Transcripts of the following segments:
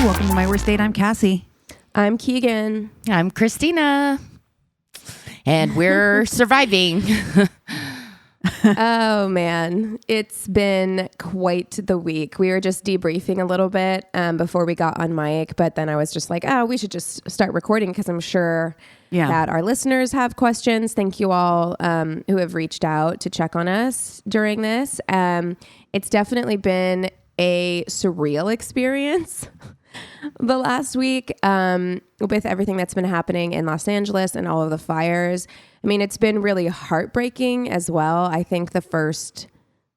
Welcome to My Worst Date. I'm Cassie. I'm Keegan. I'm Christina. And we're surviving. Oh, man. It's been quite the week. We were just debriefing a little bit before we got on mic, but then I was just like, we should just start recording because I'm sure that our listeners have questions. Thank you all who have reached out to check on us during this. It's definitely been a surreal experience the last week with everything that's been happening in Los Angeles and all of the fires. I mean, it's been really heartbreaking as well. I think the first,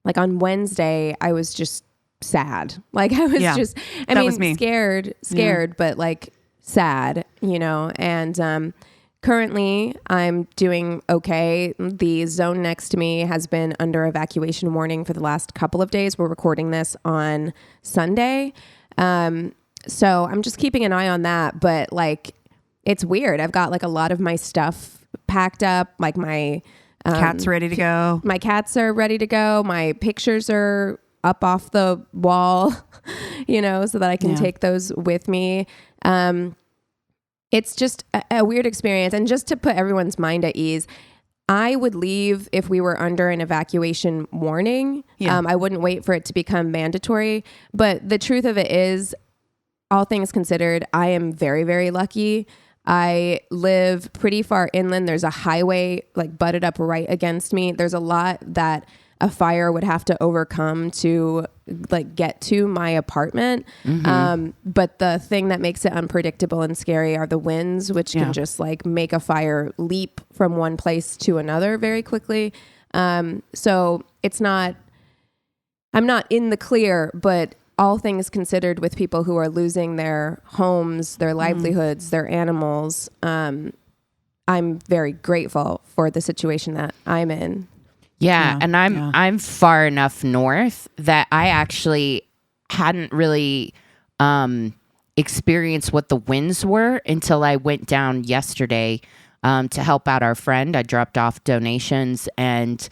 like on Wednesday, I was just sad. Like I was just, I mean, scared, but like sad, you know, and currently I'm doing okay. The zone next to me has been under evacuation warning for the last couple of days. We're recording this on Sunday. So I'm just keeping an eye on that, but like, it's weird. I've got like a lot of my stuff packed up, like my Cat's ready to go. My cats are ready to go. My pictures are up off the wall, you know, so that I can take those with me. It's just a weird experience. And just to put everyone's mind at ease, I would leave if we were under an evacuation warning. I wouldn't wait for it to become mandatory. But the truth of it is, all things considered, I am very, very lucky. I live pretty far inland. There's a highway like butted up right against me. There's a lot that a fire would have to overcome to like get to my apartment. Mm-hmm. But the thing that makes it unpredictable and scary are the winds, which can just like make a fire leap from one place to another very quickly. So it's not, I'm not in the clear, but all things considered, with people who are losing their homes, their livelihoods, their animals, I'm very grateful for the situation that I'm in. Yeah, and I'm far enough north that I actually hadn't really experienced what the winds were until I went down yesterday to help out our friend. I dropped off donations, and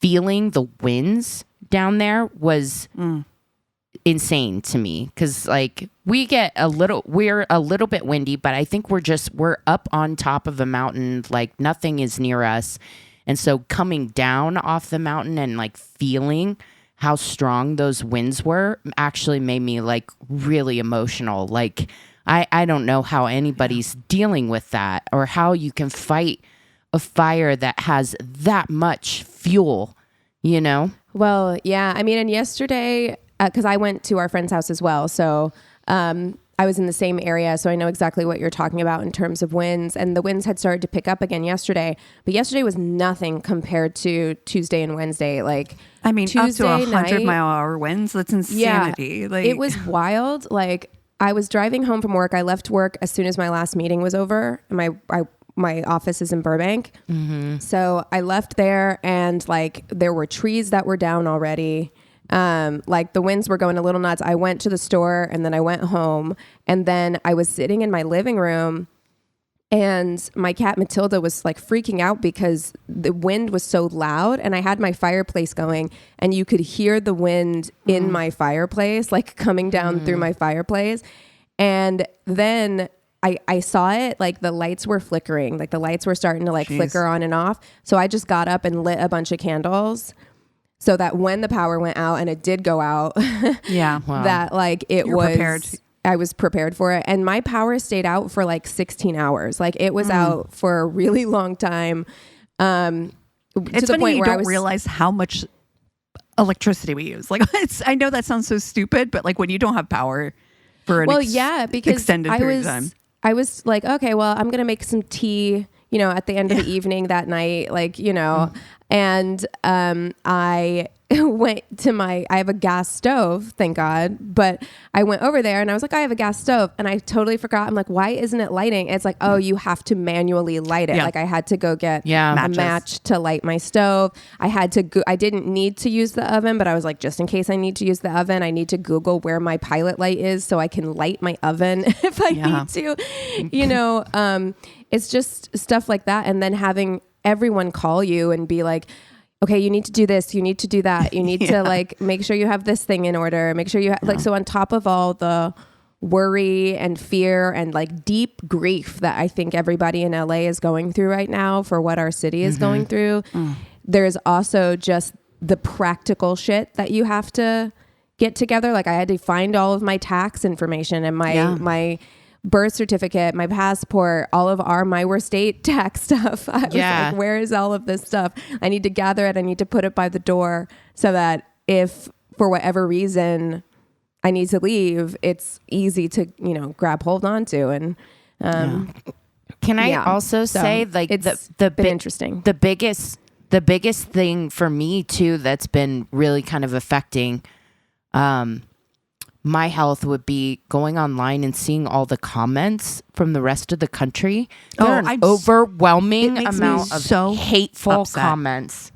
feeling the winds down there was insane to me, because like we're a little bit windy, but I think we're up on top of a mountain, like nothing is near us. And so coming down off the mountain and like feeling how strong those winds were actually made me like really emotional. Like I don't know how anybody's dealing with that, or how you can fight a fire that has that much fuel, you know? Well, yeah. I mean, and yesterday, because I went to our friend's house as well. So I was in the same area. So I know exactly what you're talking about in terms of winds. And the winds had started to pick up again yesterday. But yesterday was nothing compared to Tuesday and Wednesday. Like, I mean, Tuesday up to 100-mile-an-hour winds. That's insanity. Yeah, like, it was wild. Like, I was driving home from work. I left work as soon as my last meeting was over. My office is in Burbank. Mm-hmm. So I left there, and like there were trees that were down already. Like the winds were going a little nuts. I went to the store, and then I went home, and then I was sitting in my living room, and my cat Matilda was like freaking out because the wind was so loud, and I had my fireplace going, and you could hear the wind in my fireplace, like coming down through my fireplace. And then I saw it, like the lights were flickering, like the lights were starting to like flicker on and off. So I just got up and lit a bunch of candles, so that when the power went out, and it did go out, that like I was prepared for it. And my power stayed out for like 16 hours. Like it was out for a really long time. It's funny point you where don't realize how much electricity we use. Like I know that sounds so stupid, but like when you don't have power for an extended period of time. I was like, okay, well, I'm going to make some tea, you know, at the end of the evening that night, like, you know, and I went to I have a gas stove, thank God, but I went over there and I was like, I have a gas stove, and I totally forgot. I'm like, why isn't it lighting? It's like, oh, you have to manually light it. Like I had to go get a match to light my stove. I didn't need to use the oven, but I was like, just in case I need to use the oven, I need to Google where my pilot light is so I can light my oven if I need to, you know. It's just stuff like that. And then having everyone call you and be like, okay, you need to do this, you need to do that, you need to like make sure you have this thing in order, make sure you like, so on top of all the worry and fear and like deep grief that I think everybody in LA is going through right now for what our city is going through. There's also just the practical shit that you have to get together. Like I had to find all of my tax information and my birth certificate, my passport, all of my worst state tax stuff. I was like, where is all of this stuff? I need to gather it. I need to put it by the door so that if for whatever reason I need to leave, it's easy to, grab hold onto. And can I also say, like, it's been interesting. The biggest thing for me too that's been really kind of affecting my health would be going online and seeing all the comments from the rest of the country. There are an overwhelming amount of hateful comments.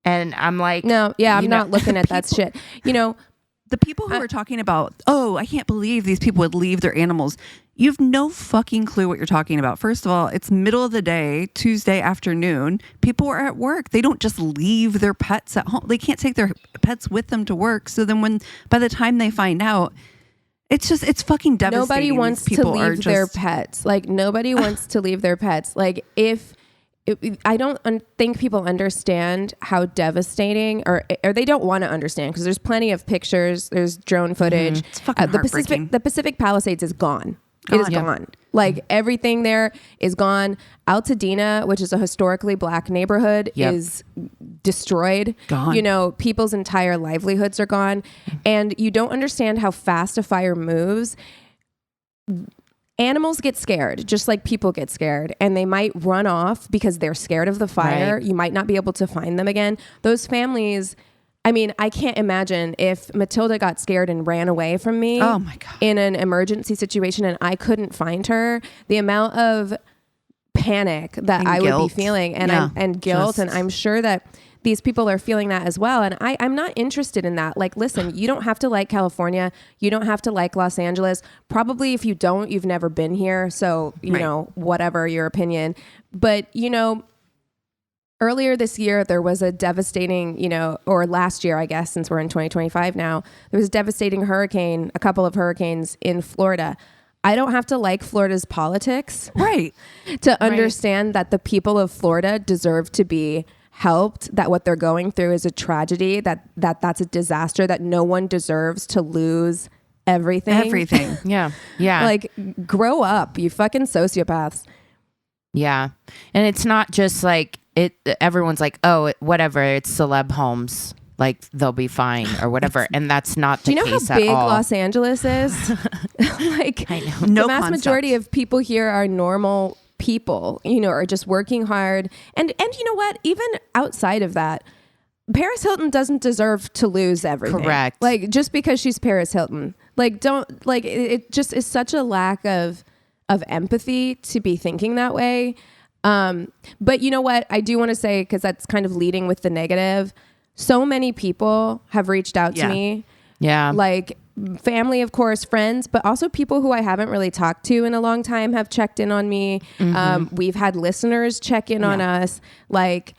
And I'm like, I'm not looking at that shit. The people who are talking about, I can't believe these people would leave their animals. You have no fucking clue what you're talking about. First of all, it's middle of the day, Tuesday afternoon. People are at work. They don't just leave their pets at home. They can't take their pets with them to work. So then by the time they find out, it's fucking devastating. Nobody wants to leave their pets. Like nobody wants to leave their pets. Like I don't think people understand how devastating, or they don't want to understand, because there's plenty of pictures. There's drone footage. It's fucking heartbreaking. The Pacific Palisades is gone. It is gone. Like everything there is gone. Altadena, which is a historically black neighborhood, is destroyed. Gone. People's entire livelihoods are gone, and you don't understand how fast a fire moves. Animals get scared, just like people get scared, and they might run off because they're scared of the fire. Right. You might not be able to find them again. Those families, I mean, I can't imagine if Matilda got scared and ran away from me in an emergency situation and I couldn't find her, the amount of panic that I would be feeling and guilt. And I'm sure that these people are feeling that as well. And I'm not interested in that. Like, listen, you don't have to like California. You don't have to like Los Angeles. Probably if you don't, you've never been here. So, you know, whatever your opinion. But, earlier this year, there was a devastating, or last year, I guess, since we're in 2025 now, there was a devastating a couple of hurricanes in Florida. I don't have to like Florida's politics to understand that the people of Florida deserve to be helped, that what they're going through is a tragedy, that's a disaster, that no one deserves to lose everything. Yeah. Like, grow up, you fucking sociopaths. Yeah. And it's not just like everyone's like, whatever, it's celeb homes, like they'll be fine or whatever. And that's not the case at all. Do you know how big Los Angeles is? Like, I know. The vast majority of people here are normal people, are just working hard. And you know what? Even outside of that, Paris Hilton doesn't deserve to lose everything. Correct. Like, just because she's Paris Hilton. Like, don't, like, it just is such a lack of empathy to be thinking that way. But you know what? I do want to say, because that's kind of leading with the negative, so many people have reached out to me. Yeah. Like, family, of course, friends, but also people who I haven't really talked to in a long time have checked in on me. We've had listeners check in on us. Like,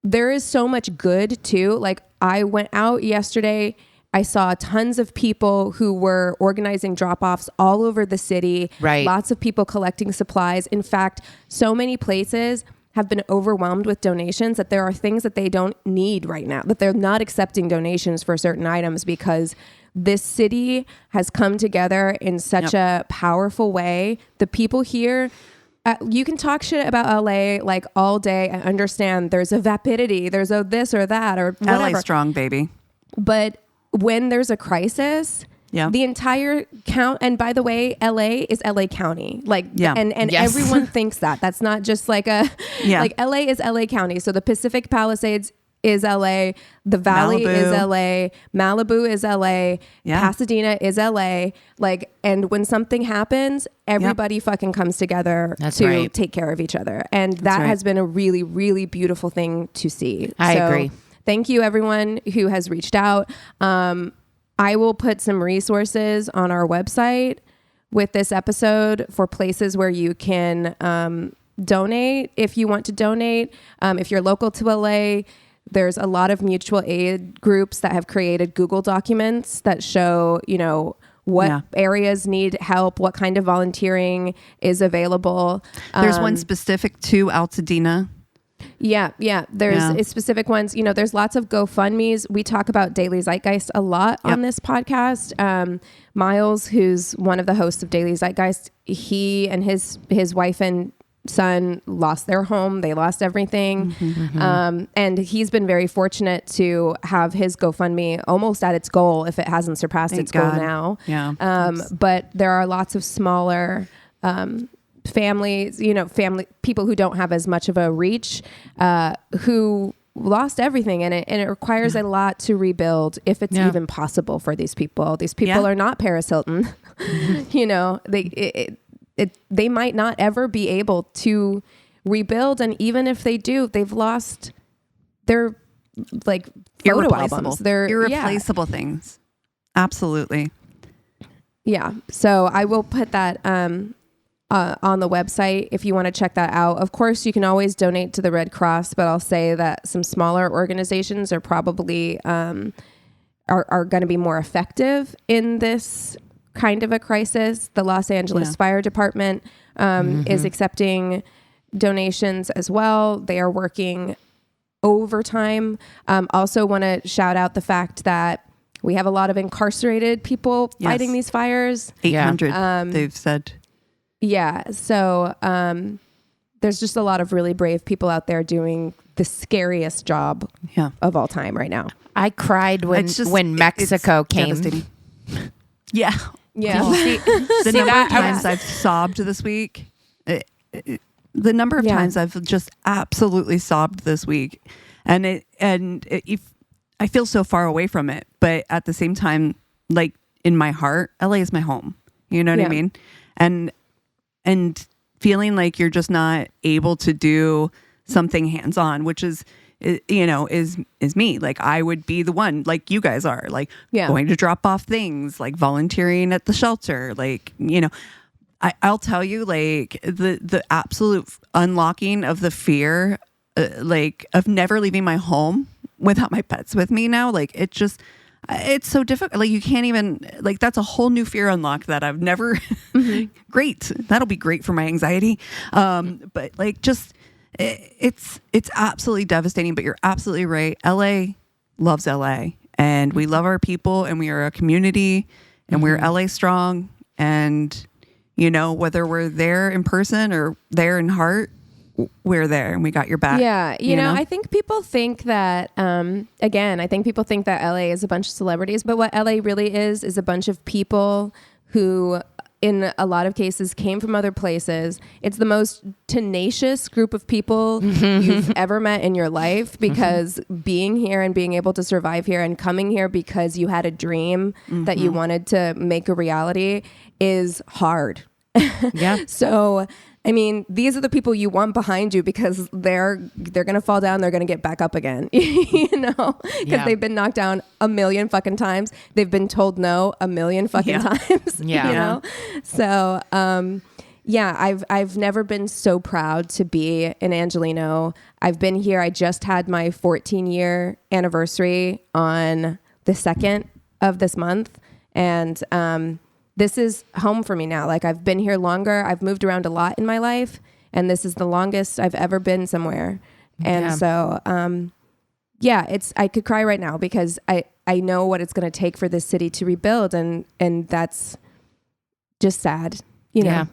there is so much good too. Like, I went out yesterday, I saw tons of people who were organizing drop-offs all over the city. Right. Lots of people collecting supplies. In fact, so many places have been overwhelmed with donations that there are things that they don't need right now, that they're not accepting donations for certain items, because this city has come together in such a powerful way. The people here, you can talk shit about LA like all day and understand there's a vapidity, there's a this or that or whatever. LA strong, baby. But when there's a crisis, the entire count, and by the way, LA is LA County. Like, and everyone thinks that. That's not just like like LA is LA County. So the Pacific Palisades is LA, the Valley is LA, Malibu is LA, Pasadena is LA. Like, and when something happens, everybody fucking comes together to take care of each other. And that has been a really, really beautiful thing to see. I agree. Thank you, everyone who has reached out. I will put some resources on our website with this episode for places where you can donate if you want to donate. If you're local to LA, there's a lot of mutual aid groups that have created Google documents that show, what areas need help, what kind of volunteering is available. There's one specific to Altadena. Yeah. There's specific ones. There's lots of GoFundMes. We talk about Daily Zeitgeist a lot on this podcast. Miles, who's one of the hosts of Daily Zeitgeist, he and his wife and son lost their home. They lost everything. And he's been very fortunate to have his GoFundMe almost at its goal, if it hasn't surpassed its goal now. But there are lots of smaller families, family people who don't have as much of a reach, who lost everything, and it requires a lot to rebuild, if it's even possible for these people. These people are not Paris Hilton. They might not ever be able to rebuild, and even if they do, they've lost their photo albums. They're irreplaceable things. Absolutely. Yeah. So I will put that on the website if you want to check that out. Of course, you can always donate to the Red Cross, but I'll say that some smaller organizations are probably are going to be more effective in this kind of a crisis. The Los Angeles Fire Department is accepting donations as well. They are working overtime. Also want to shout out the fact that we have a lot of incarcerated people fighting these fires. 800, they've said. Yeah. So there's just a lot of really brave people out there doing the scariest job of all time right now. I cried when Mexico came. Devastating. Yeah. The number of times I've sobbed this week. The number of times I've just absolutely sobbed this week, and I feel so far away from it, but at the same time, like in my heart, LA is my home. You know what I mean? And feeling like you're just not able to do something hands-on, which is me. Like, I would be the one, like you guys are, like going to drop off things, like volunteering at the shelter. Like, I'll tell you, like the absolute unlocking of the fear, like of never leaving my home without my pets with me now. Like, it's so difficult. Like, you can't even, like, that's a whole new fear unlock that I've never, great. That'll be great for my anxiety. But like, just, it's absolutely devastating, but you're absolutely right. LA loves LA, and we love our people, and we are a community, and we're LA strong. And, whether we're there in person or there in heart, we're there, and we got your back. Yeah. You know, I think people think that, I think people think that LA is a bunch of celebrities, but what LA really is a bunch of people who, in a lot of cases, came from other places. It's the most tenacious group of people you've ever met in your life, because being here and being able to survive here and coming here because you had a dream that you wanted to make a reality is hard. So, I mean, these are the people you want behind you, because they're going to fall down. They're going to get back up again, because they've been knocked down a million fucking times. They've been told no a million fucking times, So, I've never been so proud to be an Angelino. I've been here. I just had my 14-year anniversary on the 2nd of this month. And, this is home for me now. Like, I've been here longer. I've moved around a lot in my life, and this is the longest I've ever been somewhere. And so, I could cry right now, because I know what it's going to take for this city to rebuild, and that's just sad, Yeah.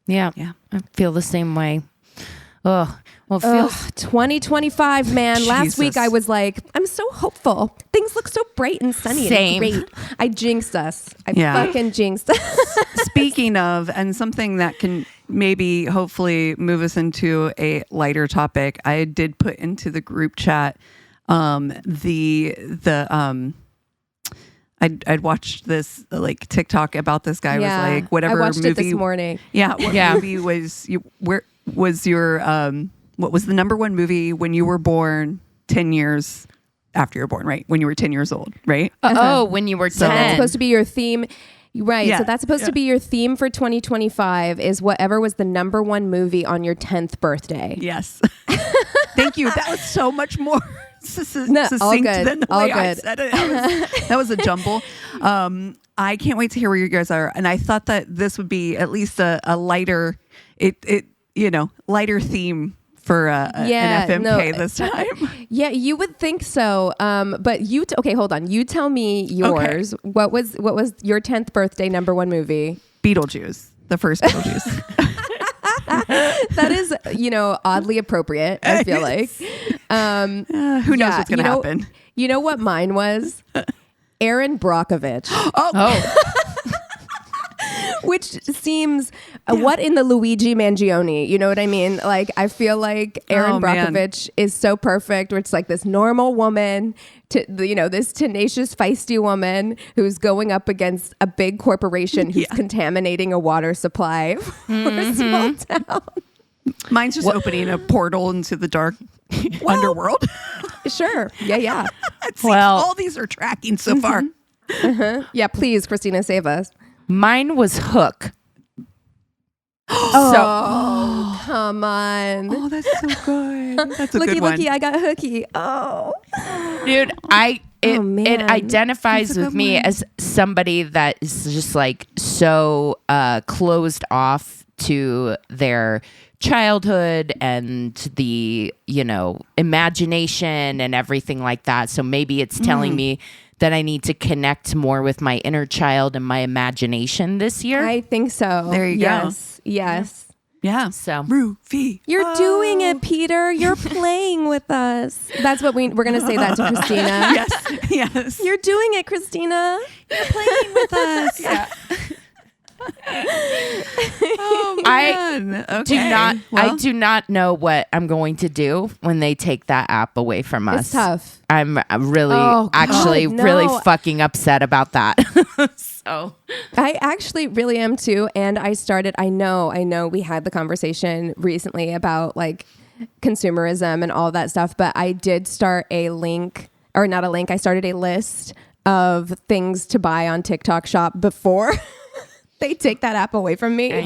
I feel the same way. Oh, well, 2025, man. Jesus. Last week I was like, I'm so hopeful. Things look so bright and sunny and great. I jinxed us. I fucking jinxed us. Speaking of, and something that can maybe hopefully move us into a lighter topic, I did put into the group chat I'd watched this like TikTok about this guy was like, whatever I watched movie it this morning. Movie was what was the number one movie when you were born 10 years after you were born, right? When you were 10 years old, right? When you were 10. So that's supposed to be your theme. Right. Yeah. So that's supposed to be your theme for 2025 is whatever was the number one movie on your 10th birthday. Yes. Thank you. That was so much more succinct than the all way I good. said it. That was a jumble. I can't wait to hear where you guys are. And I thought that this would be at least a lighter, lighter theme for an FMK this time. Yeah, you would think so. But okay, hold on. You tell me yours. Okay. What was your 10th birthday number one movie? Beetlejuice, the first Beetlejuice. That is, oddly appropriate, I feel like. Who knows what's going to happen? You know what mine was? Erin Brockovich. Oh. Which seems what in the Luigi Mangione, you know what I mean? Like, I feel like Erin Brockovich is so perfect, where it's like this normal woman, this tenacious, feisty woman who's going up against a big corporation who's contaminating a water supply for a small town. Mine's just opening a portal into the dark underworld. Sure. Yeah. All these are tracking so far. Yeah, please, Christina, save us. Mine was Hook. Oh, come on. Oh, that's so good. That's a good one. Looky, I got hooky. Oh. Dude, it identifies with me as somebody that is just like so closed off to their childhood and the, imagination and everything like that. So maybe it's telling me that I need to connect more with my inner child and my imagination this year. I think so. There you go. Yes. Yeah. So Rufy. You're doing it, Peter. You're playing with us. That's what we're going to say that to Christina. Yes. You're doing it, Christina. You're playing with us. Yeah. Oh, man. I do not know what I'm going to do when they take that app away from us. It's tough. I'm really really fucking upset about that. So I actually really am too. And I know we had the conversation recently about like consumerism and all that stuff, but I did start I started a list of things to buy on TikTok Shop before they take that app away from me. I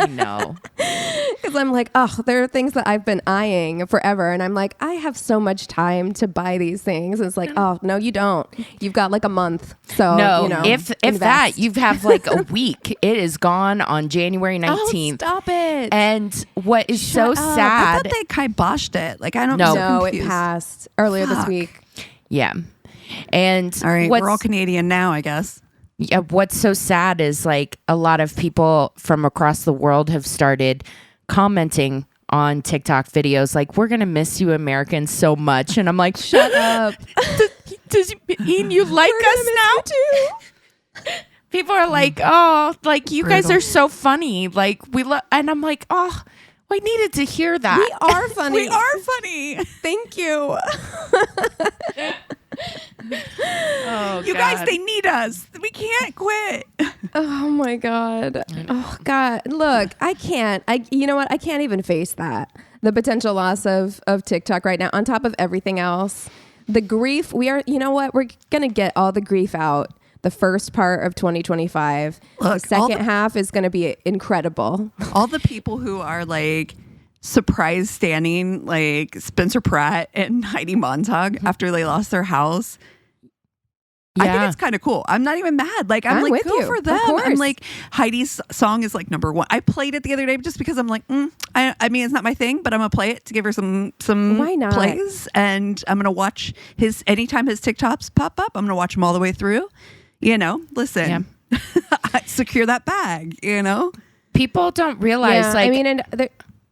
know. Because I'm like, there are things that I've been eyeing forever. And I'm like, I have so much time to buy these things. And it's like, no, you don't. You've got like a month. So, if that, you have like a week. It is gone on January 19th. Stop it. And what is so sad. I thought they kiboshed it. Like, I don't know. know. No, it passed earlier this week. Yeah. And all right, we're all Canadian now, I guess. Yeah, what's so sad is like a lot of people from across the world have started commenting on TikTok videos like, we're going to miss you Americans so much. And I'm like, shut up. Does Ian, you like us now? Too? People are like, like you guys are so funny. Like and I'm like, I needed to hear that. We are funny. We are funny. Thank you. You guys, they need us. We can't quit. Oh my God. Oh God. Look, I can't. You know what? I can't even face that. The potential loss of TikTok right now, on top of everything else. The grief, we're going to get all the grief out the first part of 2025. Look, the second half is going to be incredible. All the people who are like surprise standing like Spencer Pratt and Heidi Montag after they lost their house. Yeah. I think it's kind of cool. I'm not even mad. Like I'm like, go for them. I'm like, Heidi's song is like number one. I played it the other day just because I'm like, I mean, it's not my thing, but I'm gonna play it to give her some Why not? plays, and I'm gonna watch anytime his TikToks pop up. I'm gonna watch them all the way through. Listen, secure that bag. People don't realize.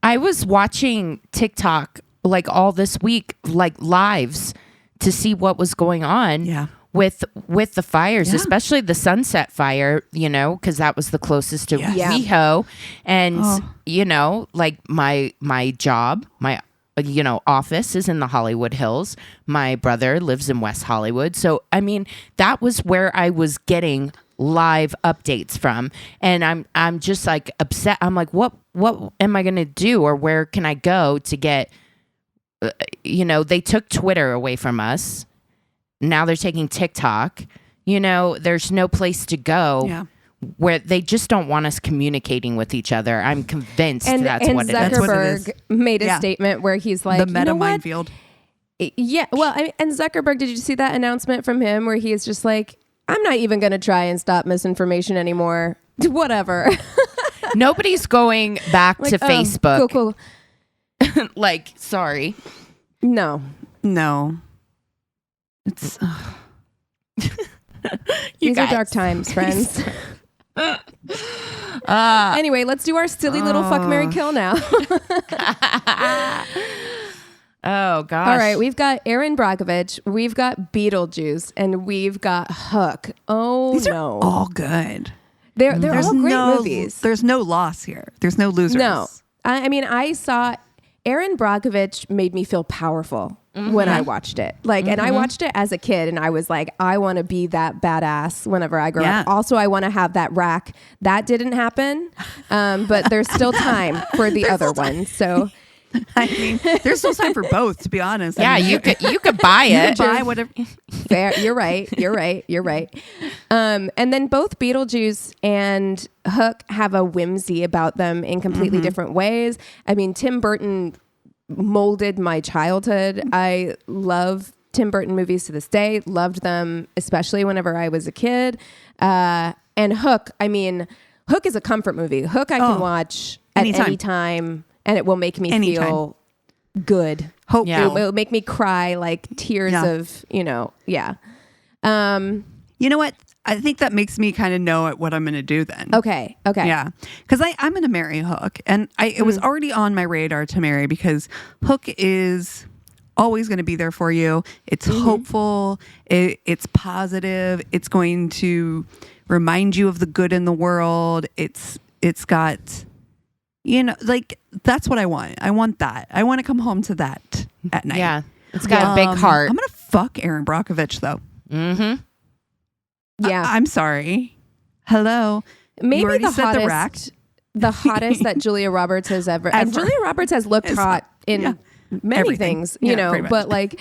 I was watching TikTok like all this week, like lives, to see what was going on. Yeah. With the fires, especially the Sunset Fire, because that was the closest to WeHo. And, like my job, my, office is in the Hollywood Hills. My brother lives in West Hollywood. So, I mean, that was where I was getting live updates from. And I'm just like upset. I'm like, what am I going to do? Or where can I go to get, they took Twitter away from us. Now they're taking TikTok. There's no place to go where they just don't want us communicating with each other. I'm convinced that's what it is. And Zuckerberg made a statement where he's like, the meta minefield. Yeah. Well, and Zuckerberg, did you see that announcement from him where he is just like, I'm not even going to try and stop misinformation anymore. Whatever. Nobody's going back to Facebook. Cool. Like, sorry. No. It's These are dark times, friends. Anyway, let's do our silly little fuck, marry, kill now. Oh, gosh. All right, we've got Erin Brockovich, we've got Beetlejuice, and we've got Hook. Oh, these no. are all good. They're all great movies. There's no loss here. There's no losers. No. I mean, I saw Erin Brockovich made me feel powerful when I watched it. Like, and I watched it as a kid, and I was like, I want to be that badass whenever I grow up. Also, I want to have that rack. That didn't happen, but there's still time for the other one. So, I mean, there's still time for both, to be honest. Yeah, I mean, you could buy it. buy whatever. Fair. You're right. And then both Beetlejuice and Hook have a whimsy about them in completely different ways. I mean, Tim Burton molded my childhood. I love Tim Burton movies to this day. Loved them, especially whenever I was a kid. And Hook, I mean, Hook is a comfort movie. Hook I can watch at any time, and it will make me feel good. Hope it will make me cry like tears of, you know. You know what? I think that makes me kind of know what I'm going to do then. Okay. Yeah. Because I'm going to marry Hook. And it was already on my radar to marry because Hook is always going to be there for you. It's hopeful. It's positive. It's going to remind you of the good in the world. It's got, you know, like, that's what I want. I want that. I want to come home to that at night. Yeah. It's got a big heart. I'm going to fuck Erin Brockovich, though. Mm-hmm. Yeah. I'm sorry. Hello. Maybe the hottest that Julia Roberts has ever. And Julia Roberts has looked hot in many things, you know, but like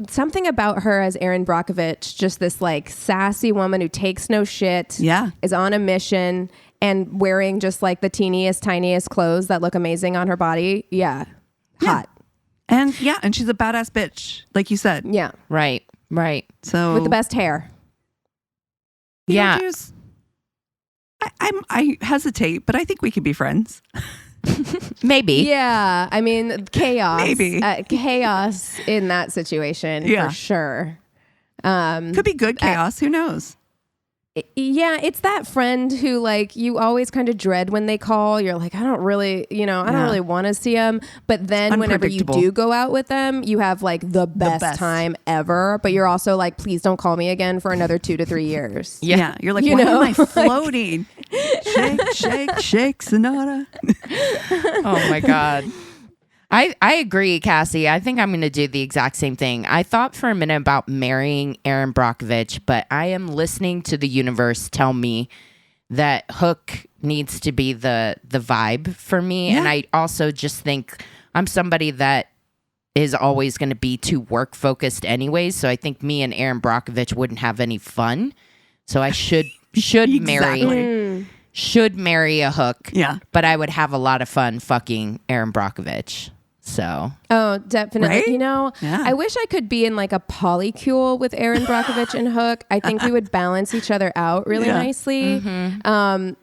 something about her as Erin Brockovich, just this like sassy woman who takes no shit, is on a mission and wearing just like the teeniest, tiniest clothes that look amazing on her body. Yeah. Hot. And she's a badass bitch, like you said. Yeah. Right. So with the best hair. Yeah. I hesitate, but I think we could be friends. Maybe. Yeah. I mean, chaos. Maybe. Chaos in that situation for sure. Could be good chaos. Who knows? Yeah, it's that friend who like you always kind of dread when they call. You're like, I don't really want to see them. But then whenever you do go out with them, you have like the best time ever. But you're also like, please don't call me again for another 2 to 3 years. Yeah. You're like, why am I floating? Shake, Sonata. Oh my God. I agree, Cassie. I think I'm going to do the exact same thing. I thought for a minute about marrying Erin Brockovich, but I am listening to the universe tell me that Hook needs to be the vibe for me. And I also just think I'm somebody that is always going to be too work focused anyways. So I think me and Erin Brockovich wouldn't have any fun. So I should marry a Hook. Yeah. But I would have a lot of fun fucking Erin Brockovich. So. Oh, definitely. Right? You know, I wish I could be in like a polycule with Erin Brockovich and Hook. I think we would balance each other out really nicely. Be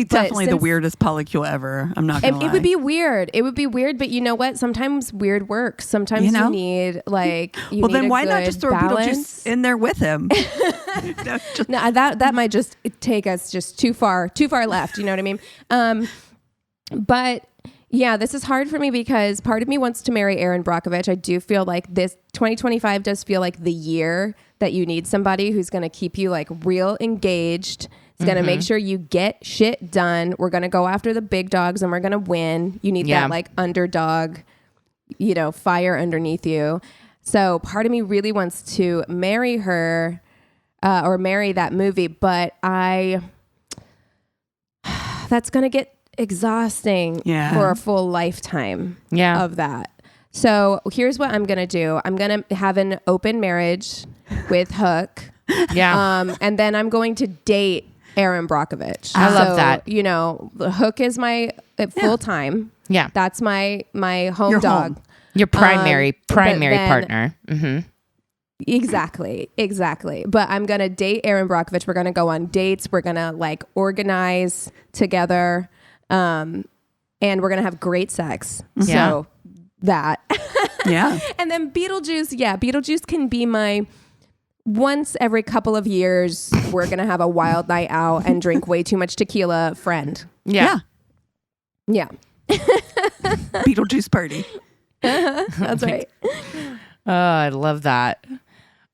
definitely the weirdest polycule ever. I'm not gonna lie. It would be weird. It would be weird, but you know what? Sometimes weird works. Sometimes you need like then why not just throw Beetlejuice in there with him? No, that might just take us just too far left. You know what I mean? But yeah, this is hard for me because part of me wants to marry Erin Brockovich. I do feel like this 2025 does feel like the year that you need somebody who's going to keep you like real engaged. It's going to make sure you get shit done. We're going to go after the big dogs and we're going to win. You need that like underdog, you know, fire underneath you. So part of me really wants to marry her or marry that movie, but that's going to get exhausting for a full lifetime of that. So here's what I'm going to do. I'm going to have an open marriage with Hook. And then I'm going to date Erin Brockovich. I love that. You know, Hook is my full time. Yeah. That's my home dog. Home. Your primary then- partner. Mm-hmm. Exactly. But I'm going to date Erin Brockovich. We're going to go on dates. We're going to like organize together. And we're going to have great sex. Yeah. So that. Yeah. And then Beetlejuice. Yeah. Beetlejuice can be my once every couple of years, we're going to have a wild night out and drink way too much tequila friend. Yeah. Beetlejuice party. That's right. Oh, I love that.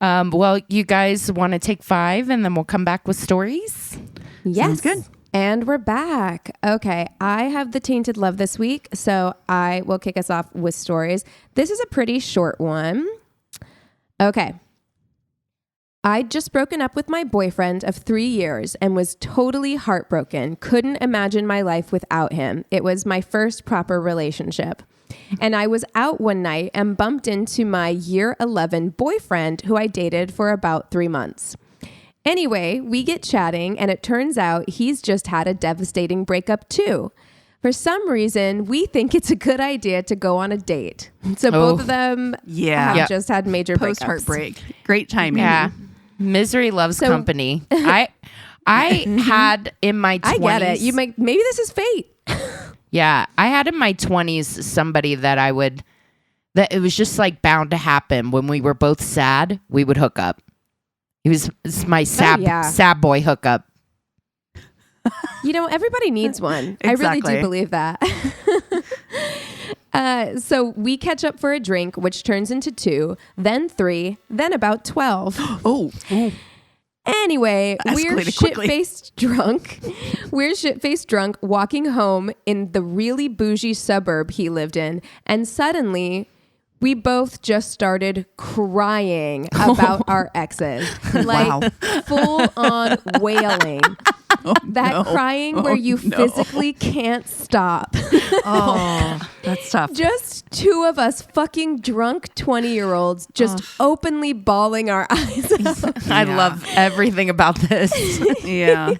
Well, you guys want to take 5 and then we'll come back with stories? Yes. Sounds good. And we're back. Okay. I have the Tainted Love this week, so I will kick us off with stories. This is a pretty short one. Okay. I'd just broken up with my boyfriend of 3 years and was totally heartbroken. Couldn't imagine my life without him. It was my first proper relationship. And I was out one night and bumped into my year 11 boyfriend who I dated for about 3 months. Anyway, we get chatting and it turns out he's just had a devastating breakup too. For some reason, we think it's a good idea to go on a date. So both of them have just had major post breakups. heartbreak. Great timing. Yeah. Misery loves company. I had in my 20s. I get it. Maybe this is fate. Yeah. I had in my 20s somebody that that it was just like bound to happen. When we were both sad, we would hook up. It's my sad boy hookup. Everybody needs one. Exactly. I really do believe that. So we catch up for a drink, which turns into 2, then 3, then about 12. Oh. Anyway, we're Escalated quickly. shit-faced drunk. We're shit-faced drunk walking home in the really bougie suburb he lived in. And suddenly we both just started crying about our exes. Like full on wailing. Crying where you physically can't stop. Oh, that's tough. Just 2 of us fucking drunk 20-year-olds just openly bawling our eyes out. I love everything about this. Yeah.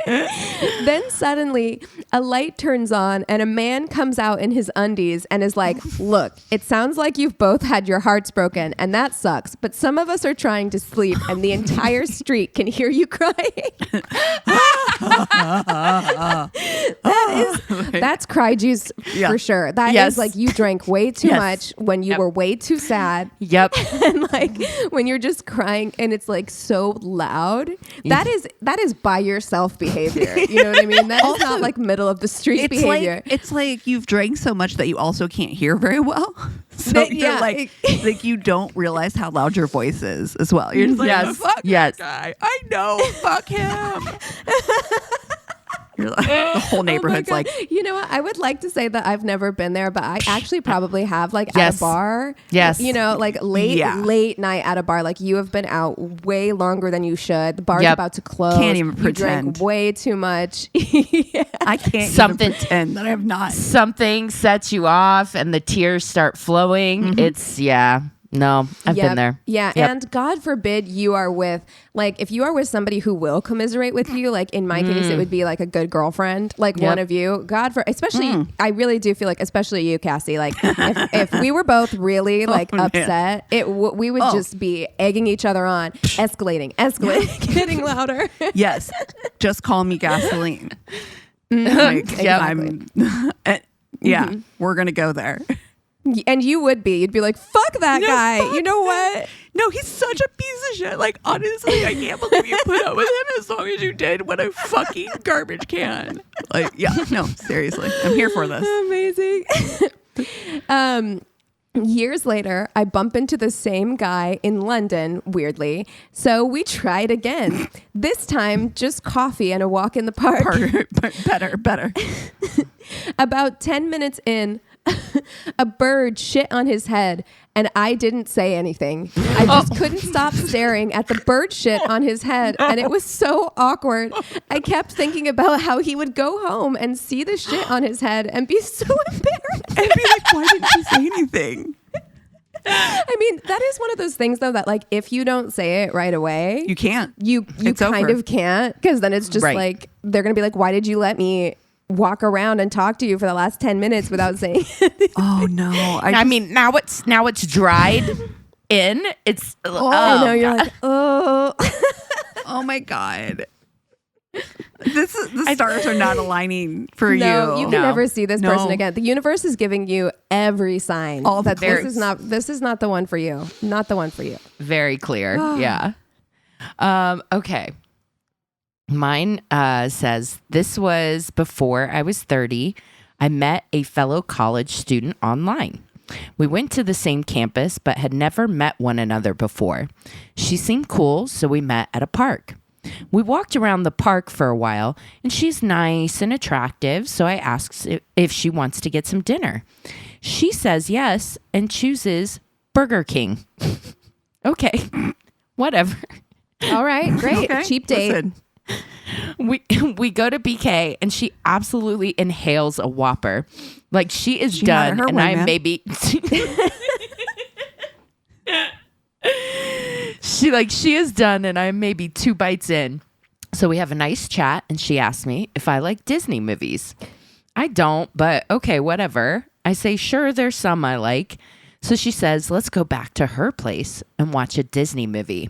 Then suddenly a light turns on and a man comes out in his undies and is like, look, it sounds like you've both had your hearts broken and that sucks, but some of us are trying to sleep and the entire street can hear you crying. That's cry juice for sure. That is like you drank way too much when you were way too sad. Yep. And like when you're just crying and it's like so loud. That is by yourself behavior. You know what I mean? That is not like middle of the street behavior. It's like you've drank so much that you also can't hear very well. So you're like you don't realize how loud your voice is as well. You're just like, fuck that guy. I know. Fuck him. You're like, the whole neighborhood's like, you know what? I would like to say that I've never been there, but I actually probably have, like at a bar. Yes. Like late night at a bar. Like you have been out way longer than you should. The bar's about to close. Can't even pretend. You drank way too much. I can't even pretend that I have not. Something sets you off and the tears start flowing. Mm-hmm. No, I've been there. Yeah. Yep. And God forbid you are with, like, if you are with somebody who will commiserate with you, like in my case, it would be like a good girlfriend, like one of you. Especially, I really do feel like, especially you, Cassie, like if we were both really like upset, we would just be egging each other on, escalating, getting louder. Yes. Just call me gasoline. We're going to go there. And you would be. You'd be like, fuck that guy. You know what? No, he's such a piece of shit. Like, honestly, I can't believe you put up with him as long as you did. What a fucking garbage can. Like, no, seriously. I'm here for this. Amazing. Years later, I bump into the same guy in London, weirdly. So we tried again. This time, just coffee and a walk in the park. Better. About 10 minutes in, a bird shit on his head and I didn't say anything. I just couldn't stop staring at the bird shit on his head and it was so awkward. I kept thinking about how he would go home and see the shit on his head and be so embarrassed. And be like, why didn't you say anything? I mean, that is one of those things though that like if you don't say it right away, you can't. You kind of can't, because then it's just like they're gonna be like, why did you let me walk around and talk to you for the last 10 minutes without saying anything. Oh no. I mean, now it's dried in. It's I know you're like, oh. Oh my God. The stars are not aligning for No, you. you can never see this person No. again. The universe is giving you every sign All the that this is not the one for you. Not the one for you. very clear. Yeah. Okay. Mine says, this was before I was 30. I met a fellow college student online. We went to the same campus, but had never met one another before. She seemed cool, so we met at a park. We walked around the park for a while, and she's nice and attractive, so I asked if she wants to get some dinner. She says yes and chooses Burger King. Okay, whatever. All right, great. Okay, Cheap date. listen. We go to BK, and she absolutely inhales a Whopper. Like she is She had done, her and way, I man. maybe she is done, and I'm maybe 2 bites in. So we have a nice chat, and she asks me if I like Disney movies. I don't, but okay, whatever. I say, sure, there's some I like. So she says, let's go back to her place and watch a Disney movie.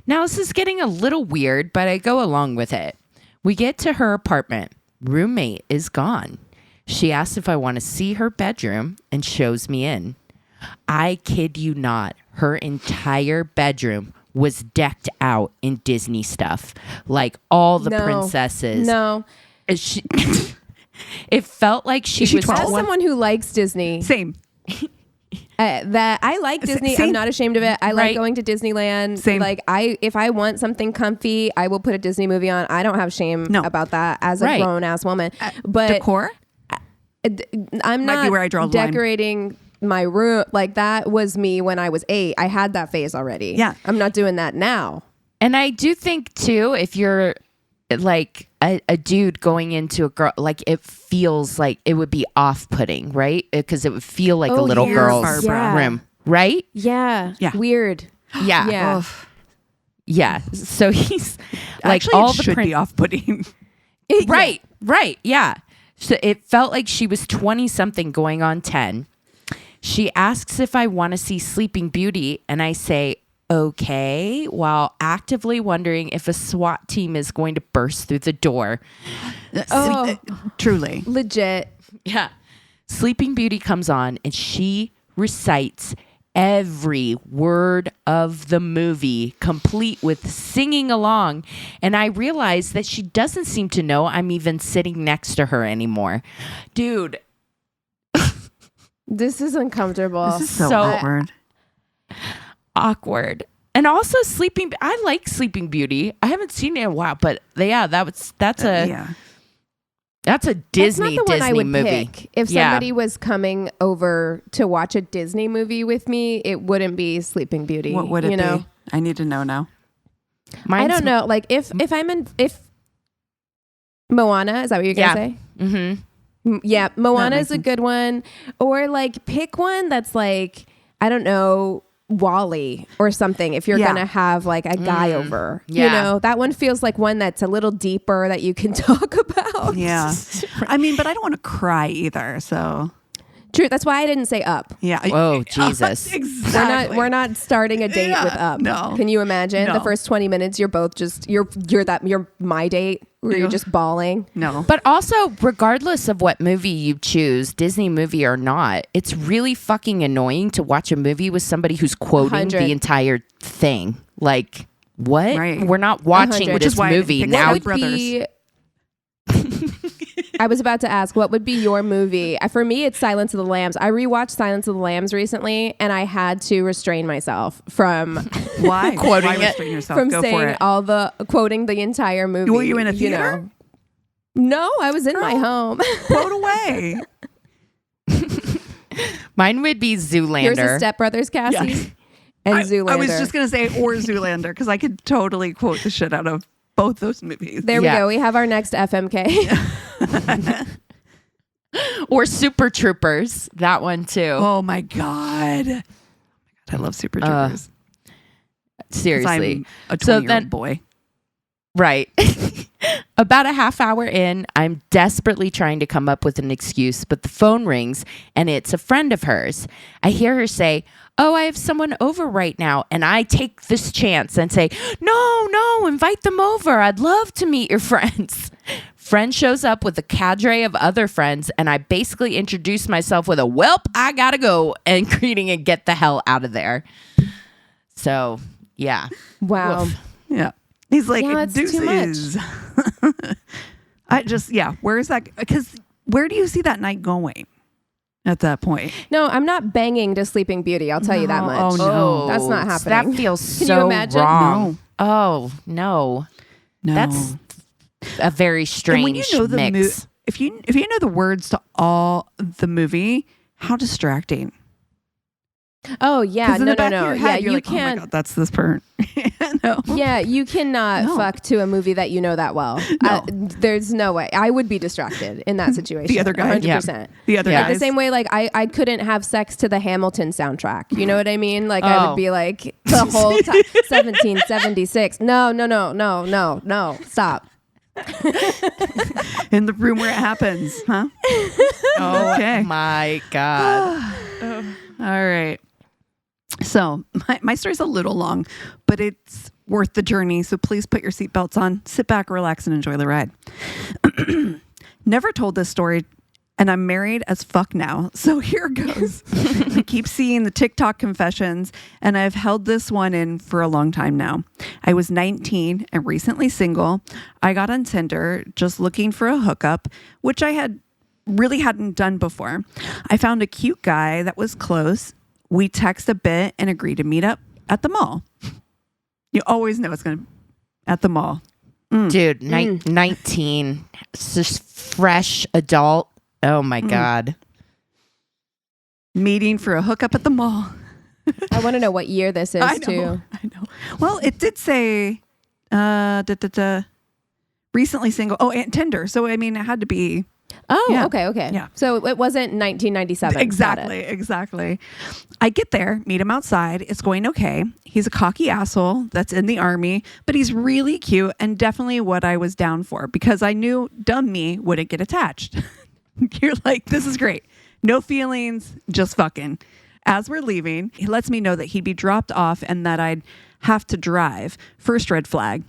Now, this is getting a little weird, but I go along with it. We get to her apartment. Roommate is gone. She asks if I want to see her bedroom and shows me in. I kid you not. Her entire bedroom was decked out in Disney stuff. Like all the princesses. No. It felt like she Is she was 12? As someone who likes Disney, Same. that I like Disney. Same. I'm not ashamed of it. I like Right. going to Disneyland. Same. Like if I want something comfy, I will put a Disney movie on. I don't have shame No. about that as a Right. grown ass woman. But Decor? I'm Might not be where I draw the line. decorating my room. Like that was me when I was 8. I had that phase already. Yeah. I'm not doing that now. And I do think too, if you're like a dude going into a girl, like it feels like it would be off-putting, right? Because it would feel like a Oh, little yes. girl's Yeah. room, right? Yeah. Yeah. Weird. Yeah. Yeah. Ugh. Yeah. So he's like Actually, all it the should be off-putting. Right. Right. Yeah. So it felt like she was 20 something going on 10. She asks if I want to see Sleeping Beauty, and I say, okay, while actively wondering if a SWAT team is going to burst through the door. Oh. Truly. Legit. Yeah. Sleeping Beauty comes on, and she recites every word of the movie, complete with singing along. And I realize that she doesn't seem to know I'm even sitting next to her anymore. Dude. This is uncomfortable. This is so So- awkward. Awkward. And also I like Sleeping Beauty. I haven't seen it in a while, but yeah, that's a Yeah. that's a Disney That's not the one I would movie. pick. If Yeah. somebody was coming over to watch a Disney movie with me, it wouldn't be Sleeping Beauty. What would it know? be? I need to know now. I Mine's- don't know. Like if Moana, is that what you're gonna say? Mhm. Yeah, Moana makes is a sense. good one. Or like pick one that's like, I don't know, Wall-E or something. If you're Yeah. gonna have like a guy over, Yeah. you know, that one feels like one that's a little deeper that you can talk about. Yeah. I mean, but I don't want to cry either. So True. That's why I didn't say Up. yeah. Oh, Jesus. Exactly. We're not starting a date Yeah, with Up. no. Can you imagine No. the first 20 minutes? You're both just you're my date where you're Yeah. just bawling. No. But also, regardless of what movie you choose, Disney movie or not, it's really fucking annoying to watch a movie with somebody who's quoting 100. the entire thing. Like, what? Right. We're not watching 100. Which this is why I didn't movie pick now. Step Would Brothers. be- I was about to ask, what would be your movie? For me, it's Silence of the Lambs. I rewatched Silence of the Lambs recently, and I had to restrain myself from Why? Quoting Why it. restrain yourself? from Go for saying it. all the quoting the entire movie. Were you in a know. theater? No, I was in my home. Quote away. Mine would be Zoolander. Here's a Step Brothers, Cassie, Yeah. and I Zoolander. was just gonna say or Zoolander because I could totally quote the shit out of both those movies. There Yeah. we go. We have our next FMK. Or Super Troopers. That one too. Oh my god. I love Super Troopers. 'Cause Seriously. I'm a So 20-year-old then- boy. Right. About a half hour in, I'm desperately trying to come up with an excuse, but the phone rings and it's a friend of hers. I hear her say, "Oh, I have someone over right now." And I take this chance and say, No, invite them over. I'd love to meet your friends. Friend shows up with a cadre of other friends, and I basically introduce myself with a "Welp, I gotta go," and greeting and get the hell out of there. So, yeah. Wow. Woof. Yeah. He's like, Yeah, that's too deuces. Where's that? Because where do you see that night going at that point? No, I'm not banging to Sleeping Beauty. I'll tell you that much. Oh, no. That's not happening. That feels Can so you imagine? wrong. Oh, no. No. That's a very strange and when you know mix. if you know the words to all the movie, how distracting. Oh yeah, 'Cause in no. the back of your Yeah, head, you're you like, oh my can't. God, that's this part. No. Yeah, you cannot No. fuck to a movie that you know that well. No. There's no way. I would be distracted in that situation. The other guy, 100%. The other Yeah. guys. The same way, like I couldn't have sex to the Hamilton soundtrack. You know what I mean? Like I Oh. would be like the whole time. 1776. No. Stop. in the room where it happens, huh? Oh Okay. my God. All right. So my story's a little long, but it's worth the journey. So please put your seatbelts on, sit back, relax, and enjoy the ride. Never told this story, and I'm married as fuck now. So here goes. I keep seeing the TikTok confessions, and I've held this one in for a long time now. I was 19 and recently single. I got on Tinder just looking for a hookup, which I hadn't done before. I found a cute guy that was close. We text a bit and agree to meet up at the mall. You always know it's going to at the mall. Dude, 19, just fresh adult. Oh my God. Meeting for a hookup at the mall. I want to know what year this is too. I know. Well, it did say recently single. Oh, and Tinder. So, I mean, it had to be. Oh, Yeah. okay. Yeah. So it wasn't 1997. Got it. Exactly. I get there, meet him outside. It's going okay. He's a cocky asshole that's in the army, but he's really cute and definitely what I was down for because I knew dumb me wouldn't get attached. You're like, this is great. No feelings, just fucking. As we're leaving, he lets me know that he'd be dropped off and that I'd have to drive. First red flag.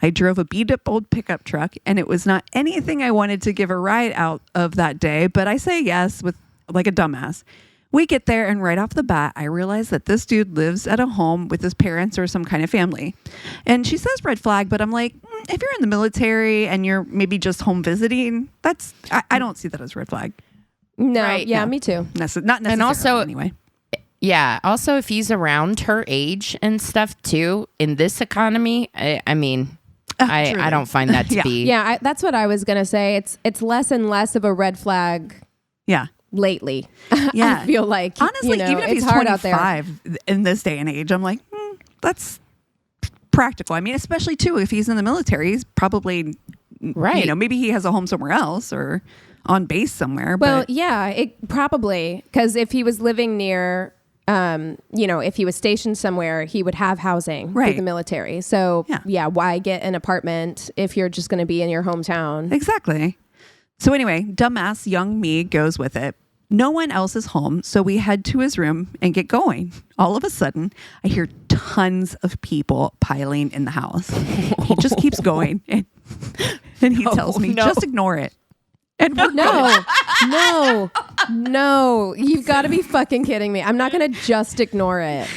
I drove a beat up old pickup truck and it was not anything I wanted to give a ride out of that day, but I say yes with like a dumbass. We get there and right off the bat, I realize that this dude lives at a home with his parents or some kind of family. And she says red flag, but I'm like, if you're in the military and you're maybe just home visiting, I don't see that as red flag. No, Right, yeah, no. me too. Not necessarily And also, anyway. Yeah. Also, if he's around her age and stuff too, in this economy, I mean, I Truly. don't find that to Yeah. be. Yeah, that's what I was gonna say. It's less and less of a red flag Yeah. lately. Yeah. I feel like Honestly, you know, even if it's he's hard out there. 25 in this day and age, I'm like, that's practical. I mean, especially too, if he's in the military, he's probably, Right. maybe he has a home somewhere else or on base somewhere. Well, but yeah, it probably because if he was living near, if he was stationed somewhere, he would have housing through Right. the military. So Yeah. why get an apartment if you're just going to be in your hometown? exactly. So anyway, dumbass young me goes with it. No one else is home, so we head to his room and get going. All of a sudden, I hear tons of people piling in the house. He just keeps going, and he tells me, just ignore it. And we're No, you've got to be fucking kidding me. I'm not going to just ignore it.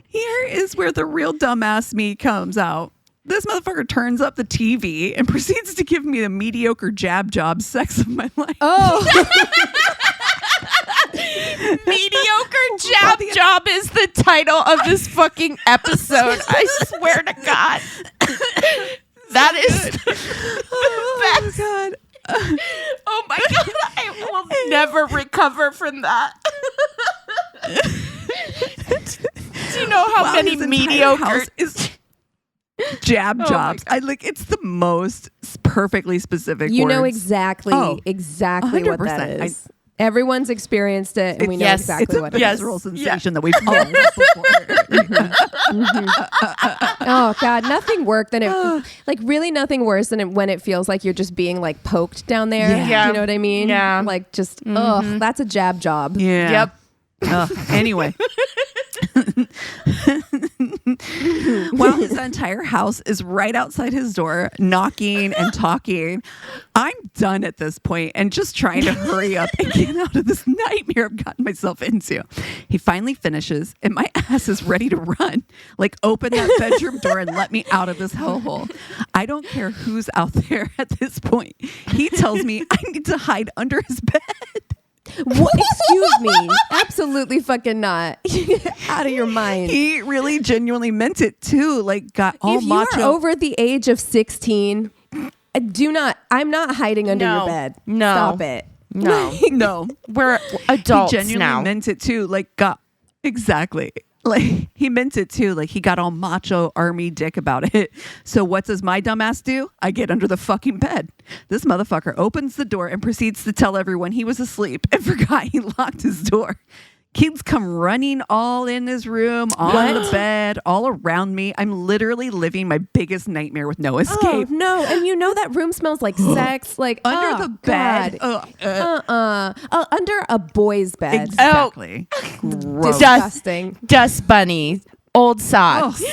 Here is where the real dumbass me comes out. This motherfucker turns up the TV and proceeds to give me the mediocre jab job sex of my life. Oh, Mediocre Jab Job is the title of this fucking episode. I swear to God. That is the best. God. Oh my God. I will never recover from that. Do you know how many his entire mediocre house is jab jobs? It's the most perfectly specific you know words. exactly what 100%. that is. Everyone's experienced it, and we know Yes, exactly It's a what it is. yes. visceral sensation that we've all had before. work. Oh God, nothing worse than really nothing worse than when it feels like you're just being like poked down there. Yeah. Do you know what I mean? Yeah. Like just, that's a jab job. Yeah. Yep. Anyway. While his entire house is right outside his door, knocking and talking, I'm done at this point and just trying to hurry up and get out of this nightmare I've gotten myself into. He finally finishes, and my ass is ready to run. Like, open that bedroom door and let me out of this hellhole. I don't care who's out there at this point. He tells me I need to hide under his bed. What? Excuse me. Absolutely fucking not. Out of your mind. He really genuinely meant it too. Like, got all If you macho. are over the age of 16, I'm not hiding under your bed. No. Stop it. No. No. We're adults He genuinely now. meant it too. Like, exactly. Like, he meant it too. Like, he got all macho army dick about it. So what does my dumbass do? I get under the fucking bed. This motherfucker opens the door and proceeds to tell everyone he was asleep and forgot he locked his door. Kids come running all in his room, on the bed, all around me. I'm literally living my biggest nightmare with no escape. Oh, no. And you know that room smells like sex. Like Under the bed. Under a boy's bed. Exactly. Gross. Disgusting. Dust bunny, old socks,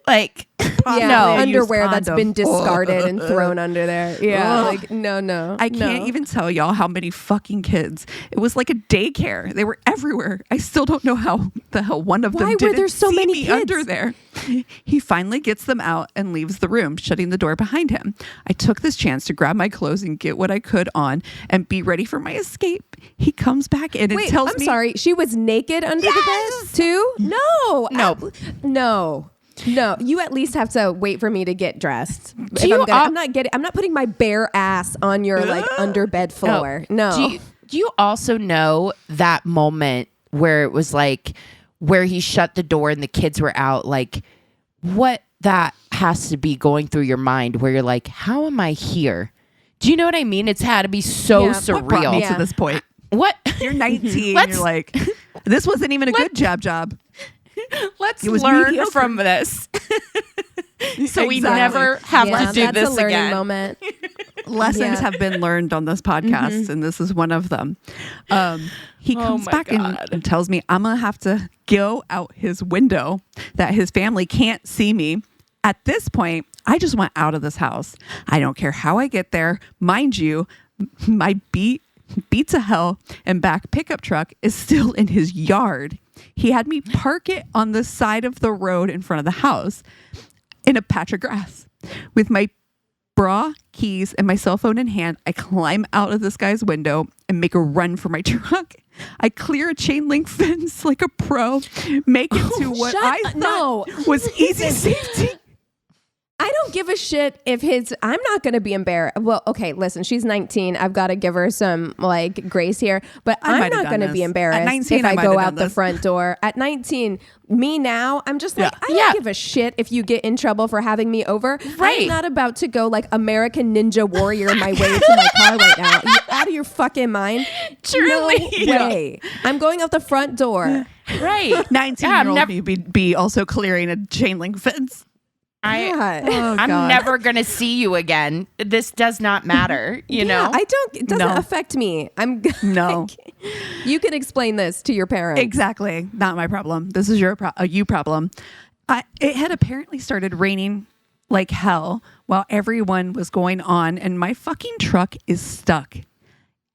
like Yeah, no. underwear that's condom. been discarded and thrown under there. Yeah, Ugh. like no. I can't even tell y'all how many fucking kids. It was like a daycare. They were everywhere. I still don't know how the hell one of them Why were didn't there so see many me kids? under there. He finally gets them out and leaves the room, shutting the door behind him. I took this chance to grab my clothes and get what I could on and be ready for my escape. He comes back in and tells I'm me, sorry, she was naked under the bed too? No. No, you at least have to wait for me to get dressed. I'm not putting my bare ass on your like under bed floor. No. Do you also know that moment where it was like where he shut the door and the kids were out? Like, what that has to be going through your mind where you're like, how am I here? Do you know what I mean? It's had to be so surreal. what brought me to this point? What? You're 19. You're like, this wasn't even a good jab job. Let's It was learn mediocre. from this. So we Exactly. never have to do that's this a learning again. moment. Lessons Yeah. have been learned on this podcast, and this is one of them. He comes my back and tells me I'm going to have to go out his window, that his family can't see me. At this point, I just want out of this house. I don't care how I get there. Mind you, my beat to hell and back pickup truck is still in his yard. He had me park it on the side of the road in front of the house in a patch of grass. With my bra, keys, and my cell phone in hand, I climb out of this guy's window and make a run for my truck. I clear a chain link fence like a pro, make it to what I thought was easy safety. I don't give a shit if I'm not going to be embarrassed. Well, okay, listen, she's 19. I've got to give her some like grace here, but I'm not going to be embarrassed At 19, if I I go might have out done the front door. At 19, me now, I'm just like, I don't give a shit if you get in trouble for having me over. Right. I'm not about to go like American Ninja Warrior my way to my car right now. You out of your fucking mind? Truly. No way. I'm going out the front door. Right. 19-year-old me be also clearing a chain link fence. I'm never going to see you again. This does not matter, you know? It doesn't affect me. No. You can explain this to your parents. Exactly. Not my problem. This is you problem. It had apparently started raining like hell while everyone was going on, and my fucking truck is stuck.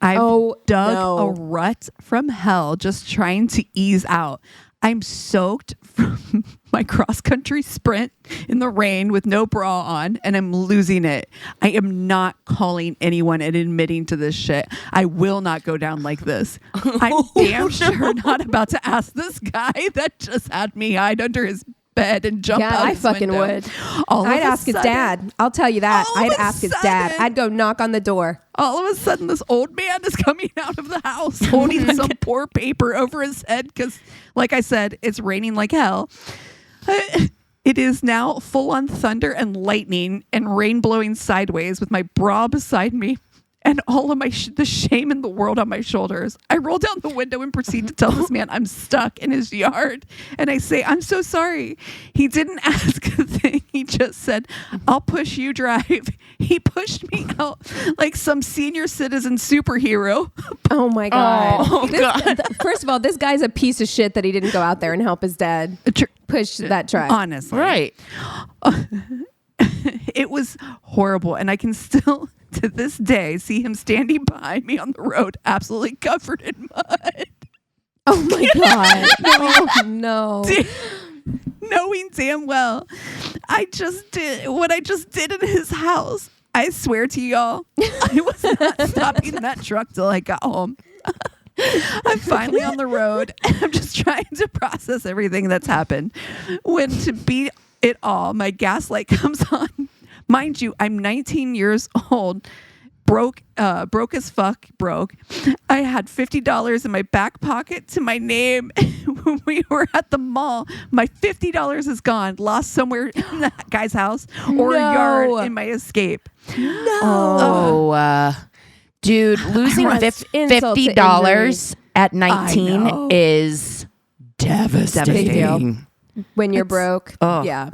I've dug a rut from hell just trying to ease out. I'm soaked from my cross-country sprint in the rain with no bra on, and I'm losing it. I am not calling anyone and admitting to this shit. I will not go down like this. I'm damn sure not about to ask this guy that just had me hide under his bed and jump out I his fucking window. would. I'd I'd ask his dad. I'll tell you that. I'd ask his dad. I'd go knock on the door. All of a sudden, this old man is coming out of the house holding some poor paper over his head because, like I said, it's raining like hell. It is now full on thunder and lightning and rain blowing sideways with my bra beside me and all of the shame in the world on my shoulders. I roll down the window and proceed to tell this man I'm stuck in his yard. And I say, I'm so sorry. He didn't ask a thing. He just said, I'll push you drive. He pushed me out like some senior citizen superhero. Oh my God. Oh, God. First of all, this guy's a piece of shit that he didn't go out there and help his dad push that truck. Honestly. Right. It was horrible. And I can still, to this day, see him standing behind me on the road, absolutely covered in mud. Oh my God. No. Knowing damn well I just did what I just did in his house. I swear to y'all, I was not stopping that truck till I got home. I'm finally on the road and I'm just trying to process everything that's happened. When, to beat it all, my gas light comes on. Mind you, I'm 19 years old, broke as fuck. I had $50 in my back pocket to my name. When we were at the mall, my $50 is gone, lost somewhere in that guy's house or a yard in my escape. No. Dude, losing $50 at 19 is devastating. When you're broke. Yeah.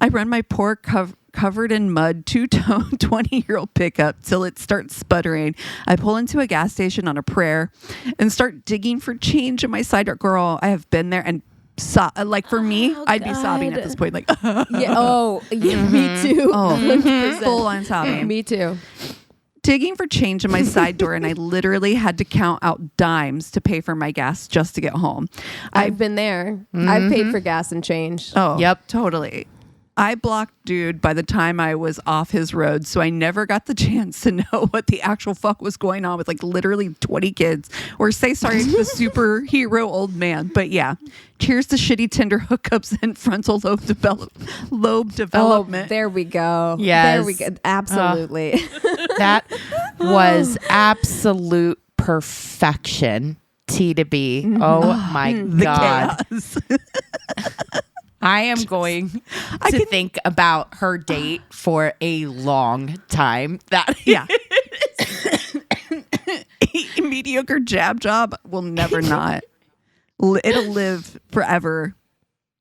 I run my poor covered in mud, two-tone 20-year-old pickup till it starts sputtering. I pull into a gas station on a prayer and start digging for change in my side. Girl, I have been there and like for me, I'd be sobbing at this point. Like, yeah. Oh, yeah, me too. Full on sobbing. Me too. Digging for change in my side door, and I literally had to count out dimes to pay for my gas just to get home. I've been there. I've paid for gas and change. Oh, yep, totally. I blocked dude by the time I was off his road, so I never got the chance to know what the actual fuck was going on with like literally 20 kids, or say sorry to the superhero old man. But yeah, cheers to shitty Tinder hookups and frontal lobe development. Oh, there we go. Yes. There we go. Absolutely. That was absolute perfection. T to B. Oh my God. Chaos. I am going to think about her date for a long time. Mediocre Jab Job will never not. It'll live forever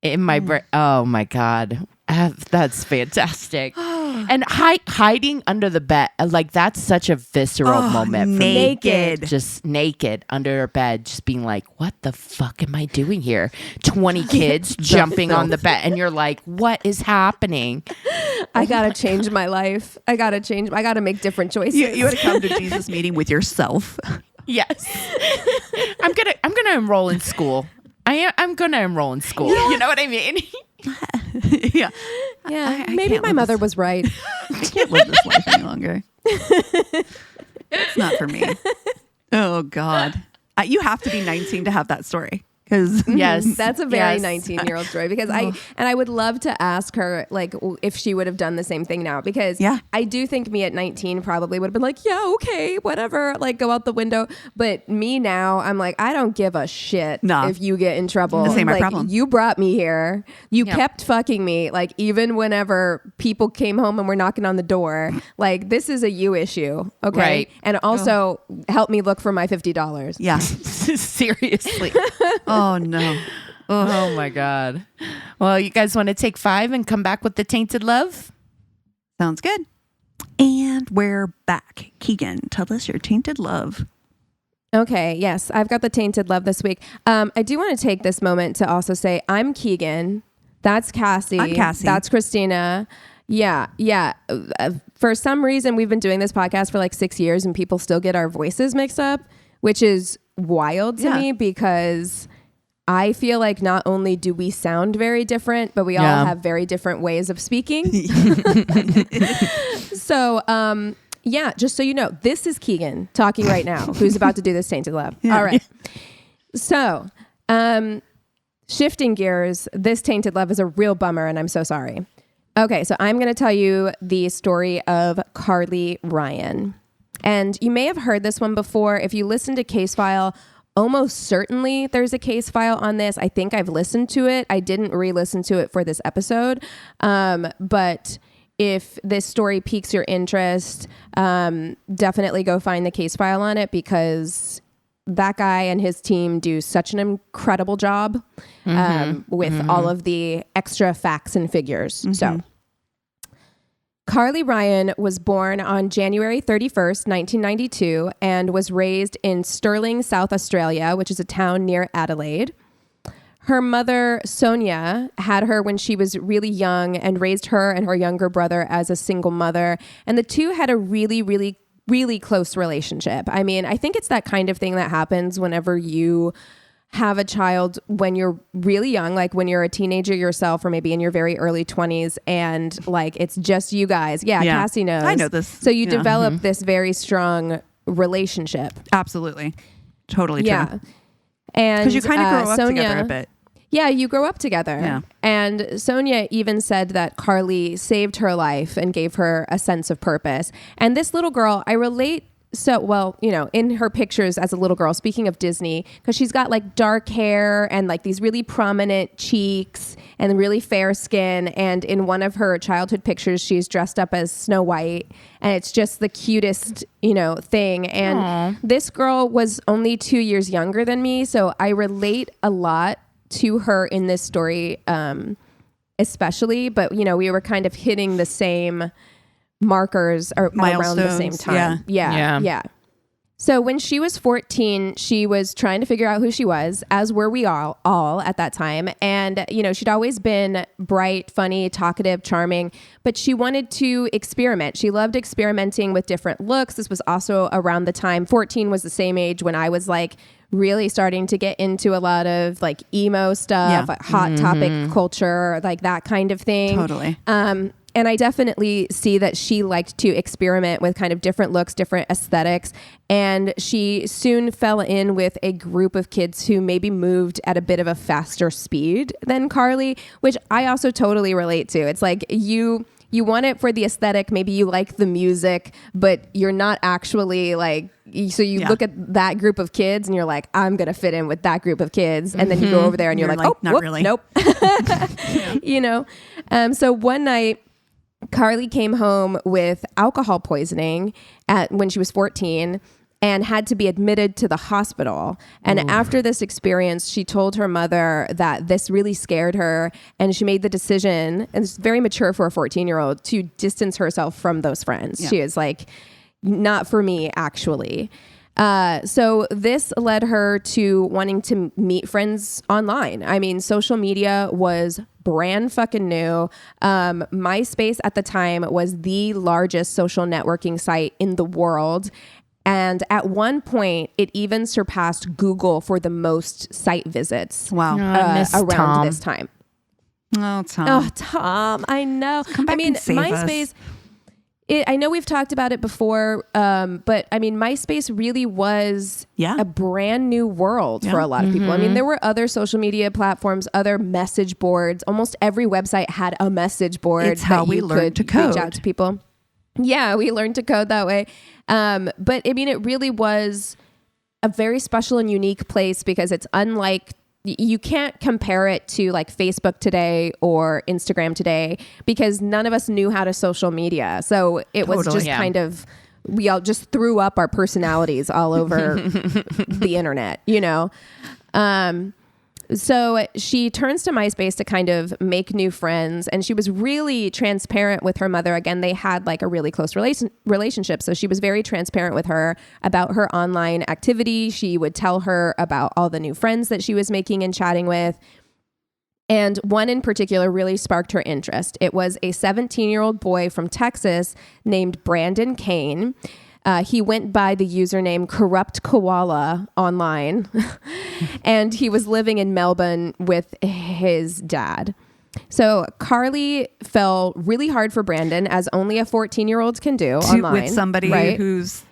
in my brain. Oh my God. That's fantastic. And hiding under the bed, like that's such a visceral moment for naked. Me. Just naked under her bed, just being like, what the fuck am I doing here? 20 kids jumping on the bed. And you're like, what is happening? I got to change my life. I got to make different choices. You had to come to Jesus meeting with yourself. Yes. I'm gonna enroll in school. I'm gonna enroll in school. Yeah. You know what I mean? Yeah. Yeah. Maybe my mother was right. I can't live this life any longer. It's not for me. Oh God. You have to be 19 to have that story. Yes, that's a very 19-year-old story, because I would love to ask her like if she would have done the same thing now, because I do think me at 19 probably would have been like, yeah, okay, whatever, like go out the window. But me now, I'm like, I don't give a shit if you get in trouble. This ain't my like, problem. You brought me here. You kept fucking me. Like even whenever people came home and were knocking on the door, like this is a you issue. Okay. Right. And also help me look for my $50. Yeah. Seriously. Oh no. Oh my God. Well, you guys want to take 5 and come back with the Tainted Love? Sounds good. And we're back. Keegan, tell us your Tainted Love. Okay, yes, I've got the Tainted Love this week. I do want to take this moment to also say I'm Keegan. That's Cassie. I'm Cassie. That's Christina. Yeah. For some reason, we've been doing this podcast for like 6 years and people still get our voices mixed up, which is wild to me, because I feel like not only do we sound very different, but we all have very different ways of speaking. So, just so you know, this is Keegan talking right now, who's about to do this Tainted Love. Yeah. All right. So, shifting gears, this Tainted Love is a real bummer, and I'm so sorry. Okay, so I'm going to tell you the story of Carly Ryan. And you may have heard this one before. If you listen to Case File, almost certainly there's a case file on this. I think I've listened to it. I didn't re-listen to it for this episode. But if this story piques your interest, definitely go find the case file on it, because that guy and his team do such an incredible job with all of the extra facts and figures. So Carly Ryan was born on January 31st, 1992, and was raised in Stirling, South Australia, which is a town near Adelaide. Her mother, Sonia, had her when she was really young and raised her and her younger brother as a single mother. And the two had a really, really, really close relationship. I mean, I think it's that kind of thing that happens whenever you have a child when you're really young, like when you're a teenager yourself, or maybe in your very early 20s, and like it's just you guys. Yeah. Cassie knows. I know this. So you develop this very strong relationship. Absolutely. Totally true. Yeah. And because you kind of grow up together a bit. Yeah, you grow up together. Yeah. And Sonia even said that Carly saved her life and gave her a sense of purpose. And this little girl, I relate so well, you know, in her pictures as a little girl, speaking of Disney, because she's got like dark hair and like these really prominent cheeks and really fair skin. And in one of her childhood pictures, she's dressed up as Snow White, and it's just the cutest, you know, thing. And this girl was only 2 years younger than me, so I relate a lot to her in this story, especially. But, you know, we were kind of hitting the same markers around the same time. Yeah. So when she was 14, she was trying to figure out who she was, as were we all at that time. And, you know, she'd always been bright, funny, talkative, charming, but she wanted to experiment. She loved experimenting with different looks. This was also around the time, 14 was the same age when I was like really starting to get into a lot of like emo stuff, like hot topic culture, like that kind of thing. Totally. And I definitely see that she liked to experiment with kind of different looks, different aesthetics. And she soon fell in with a group of kids who maybe moved at a bit of a faster speed than Carly, which I also totally relate to. It's like you want it for the aesthetic. Maybe you like the music, but you're not actually like, so you look at that group of kids and you're like, I'm going to fit in with that group of kids. And then you go over there and you're like, oh, not really. Nope. You know? So one night, Carly came home with alcohol poisoning when she was 14 and had to be admitted to the hospital. And after this experience, she told her mother that this really scared her, and she made the decision, and it's very mature for a 14-year-old, to distance herself from those friends. Yeah. She was like, not for me, actually. So this led her to wanting to meet friends online. I mean, social media was brand fucking new. MySpace at the time was the largest social networking site in the world. And at one point, it even surpassed Google for the most site visits. Wow. Around this time. Oh, Tom. Oh, Tom. I know. Come back and save MySpace. us. I know we've talked about it before, but I mean, MySpace really was a brand new world for a lot of people. I mean, there were other social media platforms, other message boards. Almost every website had a message board. It's how we learned to code. Reach out to people. Yeah, we learned to code that way. But I mean, it really was a very special and unique place because it's unlike, you can't compare it to like Facebook today or Instagram today because none of us knew how to social media. So it was just kind of, we all just threw up our personalities all over the internet, you know? So she turns to MySpace to kind of make new friends, and she was really transparent with her mother. Again, they had like a really close relationship. So she was very transparent with her about her online activity. She would tell her about all the new friends that she was making and chatting with. And one in particular really sparked her interest. It was a 17-year-old boy from Texas named Brandon Kane. He went by the username Corrupt Koala online, and he was living in Melbourne with his dad. So Carly fell really hard for Brandon, as only a 14-year-old can do online. With somebody whose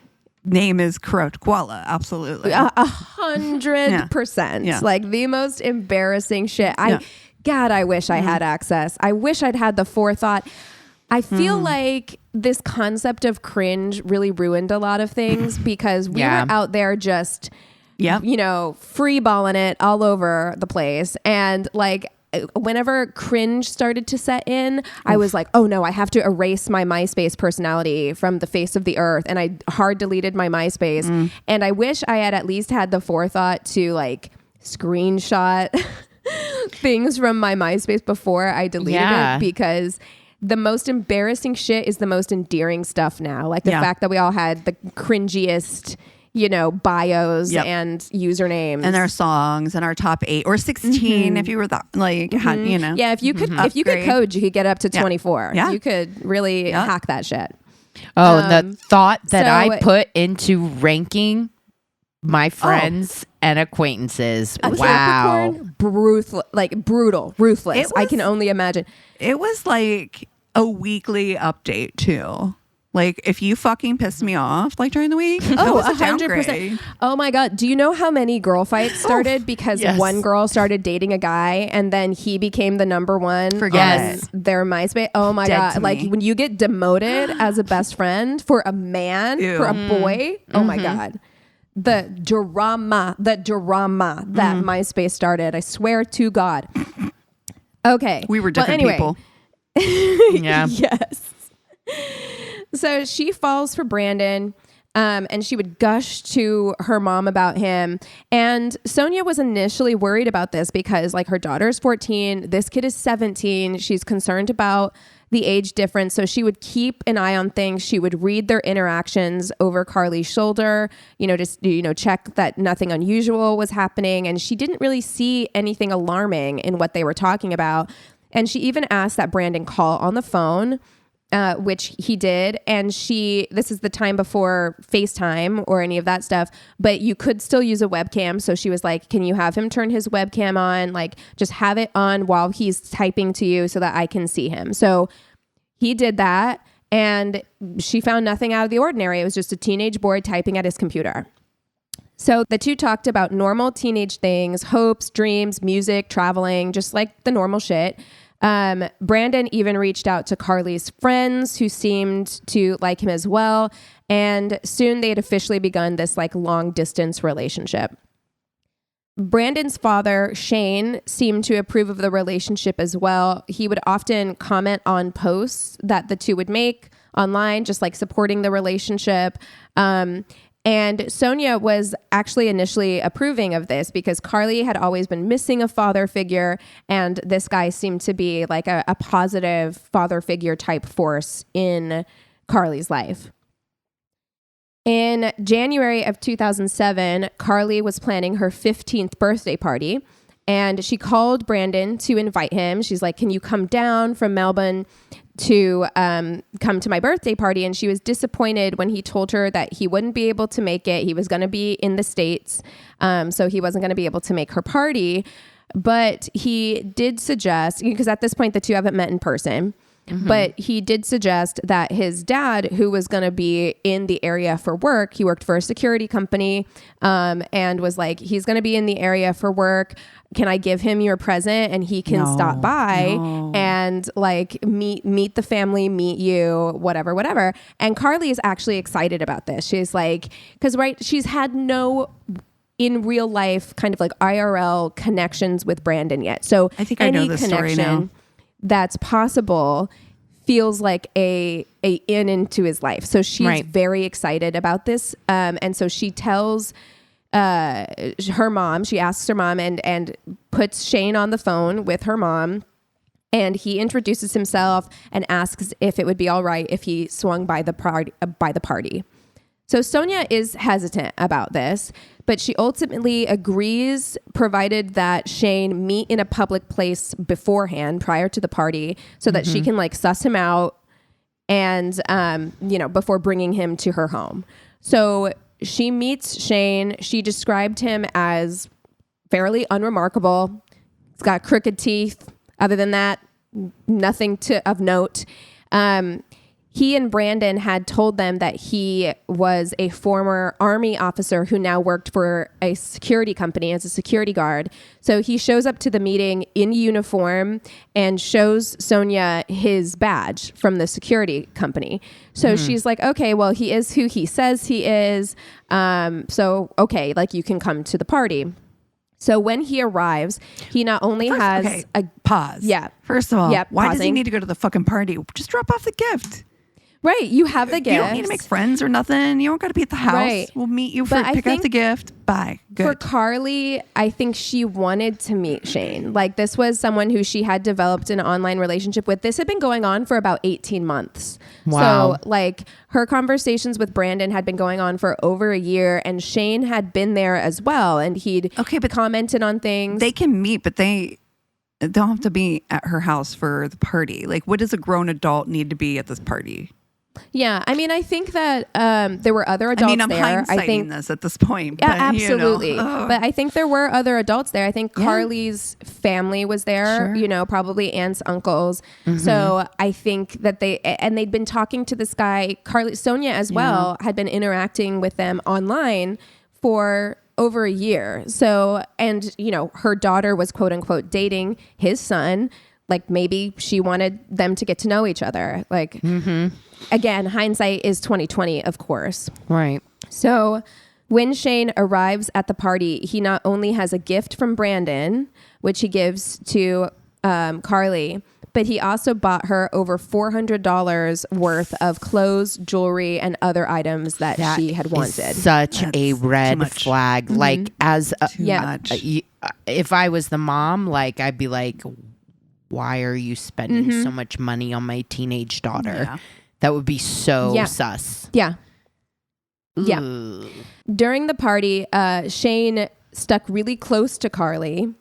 name is Corrupt Koala. Absolutely. 100%. Yeah. Like the most embarrassing shit. God, I wish I had access. I wish I'd had the forethought. I feel like this concept of cringe really ruined a lot of things because we were out there just, you know, free balling it all over the place. And like, whenever cringe started to set in, I was like, oh no, I have to erase my MySpace personality from the face of the earth. And I hard deleted my MySpace. And I wish I had at least had the forethought to like screenshot things from my MySpace before I deleted it, because the most embarrassing shit is the most endearing stuff now. Like the fact that we all had the cringiest, you know, bios and usernames and our songs and our top 8 or 16 if you were that like had, you know. Yeah, if you could code, you could get up to 24. Yeah. You could really hack that shit. Oh, and the thought that I put into ranking my friends and acquaintances. Wow. Brutal, ruthless. I can only imagine. It was like a weekly update too. Like if you fucking pissed me off like during the week, oh, 100%. Oh my God. Do you know how many girl fights started because one girl started dating a guy and then he became the number one on their MySpace? Oh my God. Like when you get demoted as a best friend for a man, for a boy, oh my God. The drama that MySpace started. I swear to God. Okay. We were different people. Yeah. Yes. So she falls for Brandon, and she would gush to her mom about him. And Sonia was initially worried about this because like her daughter's 14, this kid is 17. She's concerned about the age difference. So she would keep an eye on things. She would read their interactions over Carly's shoulder, check that nothing unusual was happening. And she didn't really see anything alarming in what they were talking about. And she even asked that Brandon call on the phone, which he did. And this is the time before FaceTime or any of that stuff, but you could still use a webcam. So she was like, can you have him turn his webcam on? Like just have it on while he's typing to you so that I can see him. So he did that and she found nothing out of the ordinary. It was just a teenage boy typing at his computer. So the two talked about normal teenage things, hopes, dreams, music, traveling, just like the normal shit. Brandon even reached out to Carly's friends who seemed to like him as well. And soon they had officially begun this like long distance relationship. Brandon's father, Shane, seemed to approve of the relationship as well. He would often comment on posts that the two would make online, just like supporting the relationship. And Sonia was actually initially approving of this because Carly had always been missing a father figure. And this guy seemed to be like a positive father figure type force in Carly's life. In January of 2007, Carly was planning her 15th birthday party. And she called Brandon to invite him. She's like, can you come down from Melbourne to come to my birthday party? And she was disappointed when he told her that he wouldn't be able to make it. He was going to be in the States, so he wasn't going to be able to make her party. But he did suggest, because at this point the two haven't met in person, but he did suggest that his dad, who was going to be in the area for work, he worked for a security company, and was like, he's going to be in the area for work. Can I give him your present and he can stop by and like meet the family, meet you, whatever. And Carly is actually excited about this. She's like, she's had no in real life kind of like IRL connections with Brandon yet. So I think I know the story now. That's possible feels like a in into his life. So she's very excited about this. And so she tells her mom, she asks her mom and puts Shane on the phone with her mom. And he introduces himself and asks if it would be all right if he swung by the party. So Sonia is hesitant about this, but she ultimately agrees, provided that Shane meet in a public place beforehand, prior to the party, so that she can like suss him out and, before bringing him to her home. So she meets Shane. She described him as fairly unremarkable. He's got crooked teeth. Other than that, nothing of note. He and Brandon had told them that he was a former Army officer who now worked for a security company as a security guard. So he shows up to the meeting in uniform and shows Sonia his badge from the security company. So she's like, okay, well, he is who he says he is. So, okay, like you can come to the party. So when he arrives, he not only has a pause. Yeah. First of all, why does he pausing. need to go to the fucking party? Just drop off the gift. Right. You have the gift. You don't need to make friends or nothing. You don't got to be at the house. Right. We'll meet you But I pick up think the gift. Bye. Good. For Carly, I think she wanted to meet Shane. Like, this was someone who she had developed an online relationship with. This had been going on for about 18 months. Wow. So, like, her conversations with Brandon had been going on for over a year, and Shane had been there as well. And he'd commented on things. They can meet, but they don't have to be at her house for the party. Like, what does a grown adult need to be at this party? Yeah, I mean, I think that there were other adults I'm there. I think this at this point. Yeah, but, absolutely. You know, but I think there were other adults there. I think Carly's family was there. Sure. Probably aunts, uncles. So I think that they'd been talking to this guy, Sonia as well, had been interacting with them online for over a year. So, and her daughter was quote unquote dating his son. Like, maybe she wanted them to get to know each other. Like, again, hindsight is 2020, of course. Right. So when Shane arrives at the party, he not only has a gift from Brandon, which he gives to Carly, but he also bought her over $400 worth of clothes, jewelry, and other items that she had wanted. Such a red flag. Like, as if I was the mom, like, I'd be like, why are you spending so much money on my teenage daughter? Yeah. That would be so sus. Yeah. Ooh. Yeah. During the party, Shane stuck really close to Carly,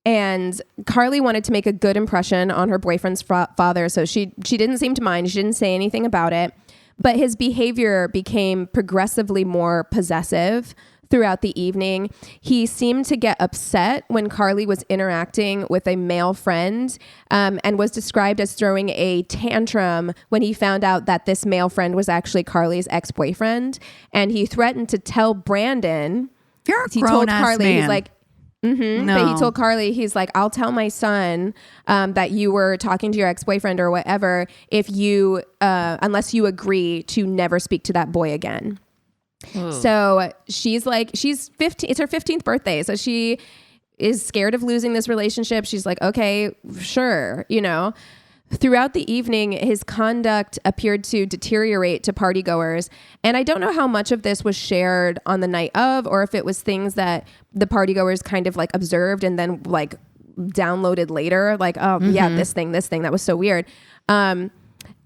and Carly wanted to make a good impression on her boyfriend's father. So she didn't seem to mind. She didn't say anything about it, but his behavior became progressively more possessive throughout the evening. He seemed to get upset when Carly was interacting with a male friend, and was described as throwing a tantrum when he found out that this male friend was actually Carly's ex-boyfriend. And he threatened to tell Brandon. He told Carly, man. He's like, no. But he told Carly, he's like, I'll tell my son that you were talking to your ex-boyfriend or whatever if you, unless you agree to never speak to that boy again. So she's 15, it's her 15th birthday. So she is scared of losing this relationship. She's like, okay, sure. Throughout the evening, his conduct appeared to deteriorate to partygoers. And I don't know how much of this was shared on the night of, or if it was things that the partygoers kind of like observed and then like downloaded later. Like, yeah, this thing, that was so weird.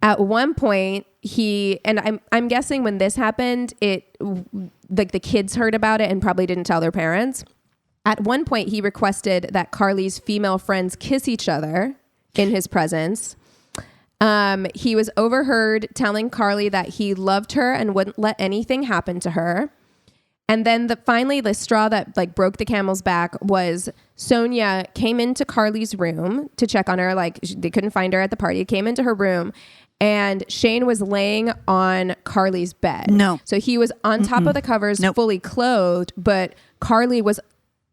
At one point, I'm guessing when this happened, like the kids heard about it and probably didn't tell their parents. At one point, he requested that Carly's female friends kiss each other in his presence. He was overheard telling Carly that he loved her and wouldn't let anything happen to her. And then finally, the straw that like broke the camel's back was Sonia came into Carly's room to check on her. Like, they couldn't find her at the party. Came into her room, and Shane was laying on Carly's bed. No. So he was on top of the covers, fully clothed, but Carly was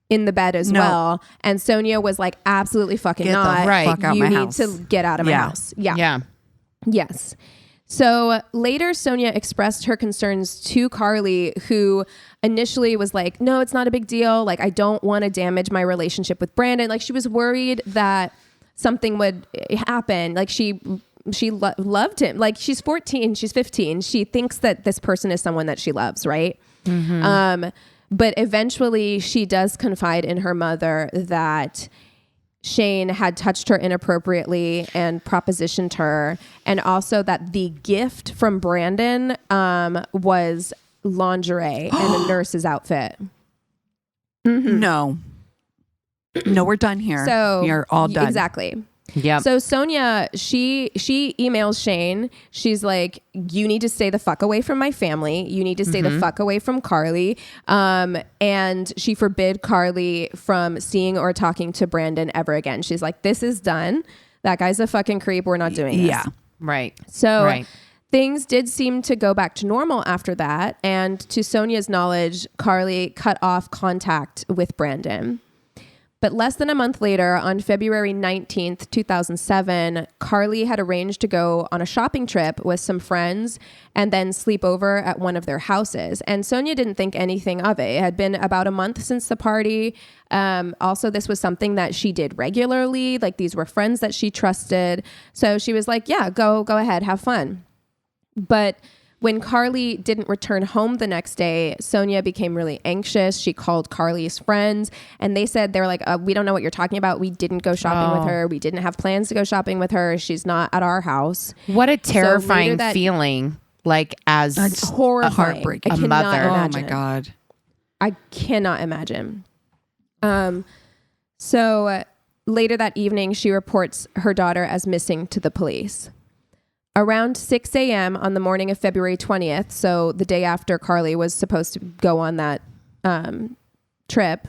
in the bed as well. And Sonia was like, absolutely fucking not. Fuck out you my need house. to get out of my house. Yeah. Yes. So later, Sonia expressed her concerns to Carly, who initially was like, no, it's not a big deal. Like, I don't want to damage my relationship with Brandon. Like, she was worried that something would happen. Like, she loved him. Like, she's 14, she's 15. She thinks that this person is someone that she loves, right? But eventually she does confide in her mother that Shane had touched her inappropriately and propositioned her, and also that the gift from Brandon was lingerie and a nurse's outfit. No, we're done here. So you're all done. Exactly. Yeah. So Sonia, she emails Shane. She's like, you need to stay the fuck away from my family. You need to stay the fuck away from Carly. And she forbid Carly from seeing or talking to Brandon ever again. She's like, this is done. That guy's a fucking creep. We're not doing this. Yeah. Right. So things did seem to go back to normal after that. And to Sonia's knowledge, Carly cut off contact with Brandon. But less than a month later, on February 19th, 2007, Carly had arranged to go on a shopping trip with some friends and then sleep over at one of their houses. And Sonia didn't think anything of it. It had been about a month since the party. Also, this was something that she did regularly. Like, these were friends that she trusted. So she was like, yeah, go ahead, have fun. But when Carly didn't return home the next day, Sonia became really anxious. She called Carly's friends and they said, they're like, we don't know what you're talking about. We didn't go shopping with her. We didn't have plans to go shopping with her. She's not at our house. What a terrifying feeling. Like, as horrifying. Heartbreaking. A mother. Imagine. Oh my God. I cannot imagine. So later that evening, she reports her daughter as missing to the police. Around 6 a.m. on the morning of February 20th, so the day after Carly was supposed to go on that trip,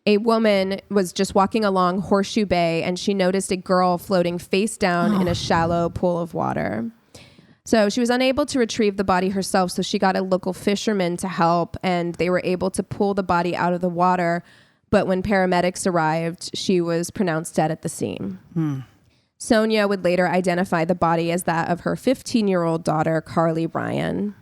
a woman was just walking along Horseshoe Bay and she noticed a girl floating face down in a shallow pool of water. So she was unable to retrieve the body herself, so she got a local fisherman to help and they were able to pull the body out of the water. But when paramedics arrived, she was pronounced dead at the scene. Sonia would later identify the body as that of her 15-year-old daughter, Carly Ryan.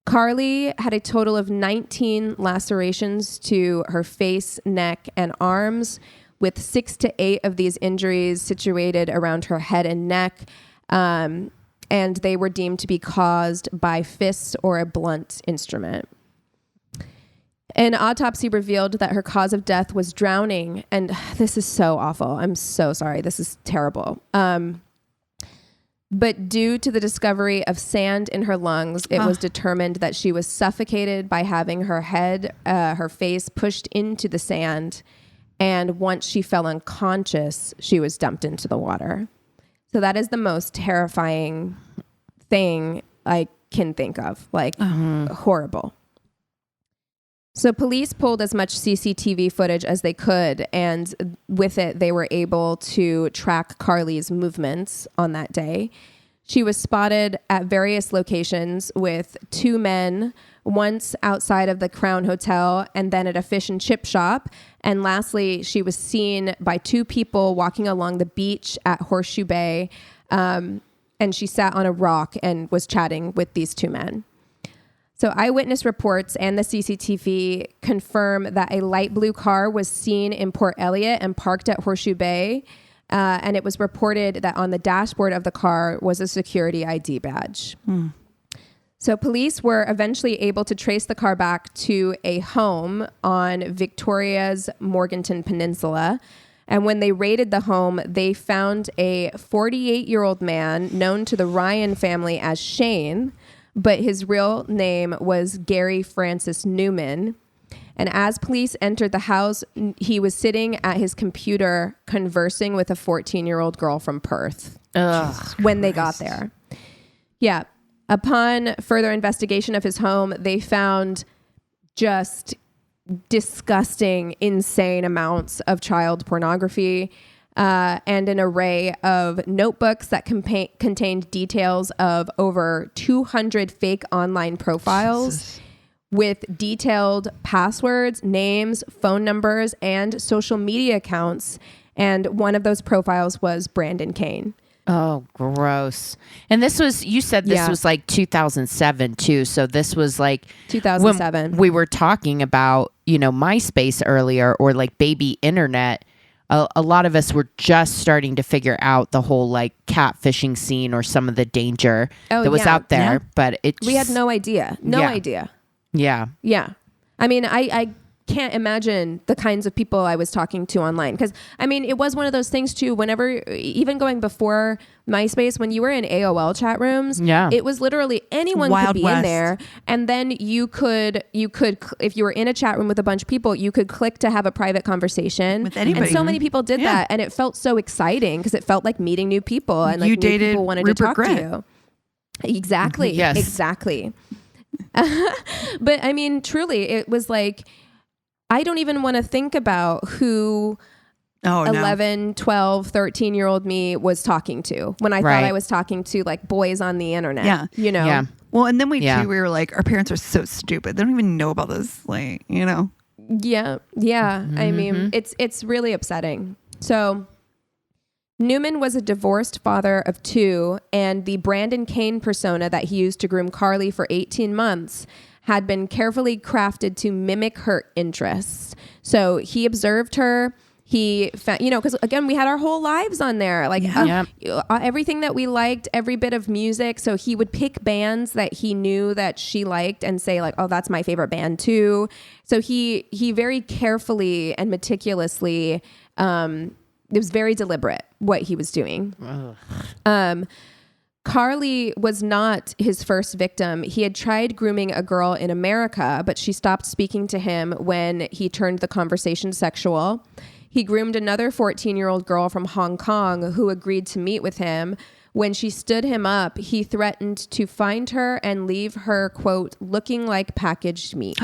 Carly had a total of 19 lacerations to her face, neck, and arms, with 6 to 8 of these injuries situated around her head and neck, and they were deemed to be caused by fists or a blunt instrument. An autopsy revealed that her cause of death was drowning. And this is so awful. I'm so sorry. This is terrible. But due to the discovery of sand in her lungs, it was determined that she was suffocated by having her head, her face pushed into the sand. And once she fell unconscious, she was dumped into the water. So that is the most terrifying thing I can think of. Like, horrible. So police pulled as much CCTV footage as they could, and with it, they were able to track Carly's movements on that day. She was spotted at various locations with 2 men, once outside of the Crown Hotel and then at a fish and chip shop. And lastly, she was seen by 2 people walking along the beach at Horseshoe Bay, and she sat on a rock and was chatting with these 2 men. So eyewitness reports and the CCTV confirm that a light blue car was seen in Port Elliot and parked at Horseshoe Bay. And it was reported that on the dashboard of the car was a security ID badge. So police were eventually able to trace the car back to a home on Victoria's Morganton Peninsula. And when they raided the home, they found a 48-year-old man known to the Ryan family as Shane, but his real name was Gary Francis Newman. And as police entered the house, he was sitting at his computer conversing with a 14-year-old girl from Perth when they got there. Yeah. Upon further investigation of his home, they found just disgusting, insane amounts of child pornography, and an array of notebooks that contained details of over 200 fake online profiles with detailed passwords, names, phone numbers, and social media accounts. And one of those profiles was Brandon Kane. Oh, gross. And this was, you said this was like 2007 too. So this was like 2007. When we were talking about, MySpace earlier, or like baby internet. A lot of us were just starting to figure out the whole like catfishing scene or some of the danger that was out there, but we had no idea. No idea. Yeah. Yeah. I mean, I can't imagine the kinds of people I was talking to online. Because, I mean, it was one of those things, too, whenever, even going before MySpace, when you were in AOL chat rooms, it was literally anyone could be in there. And then you could, if you were in a chat room with a bunch of people, you could click to have a private conversation. With anybody. And so many people did that. And it felt so exciting because it felt like meeting new people. And like new people wanted to talk to you. Exactly. Yes. Exactly. But I mean, truly, it was like, I don't even want to think about who 11, 12, 13-year-old me was talking to when I thought I was talking to like boys on the internet. Yeah. Yeah. Well, and then we were like, our parents are so stupid. They don't even know about this. Like, Yeah. I mean, it's really upsetting. So Newman was a divorced father of 2, and the Brandon Kane persona that he used to groom Carly for 18 months had been carefully crafted to mimic her interests. So he observed her. He found, because again, we had our whole lives on there, like everything that we liked, every bit of music. So he would pick bands that he knew that she liked and say like, oh, that's my favorite band too. So he very carefully and meticulously, it was very deliberate what he was doing. Carly was not his first victim. He had tried grooming a girl in America, but she stopped speaking to him when he turned the conversation sexual. He groomed another 14-year-old girl from Hong Kong who agreed to meet with him. When she stood him up, he threatened to find her and leave her, quote, looking like packaged meat.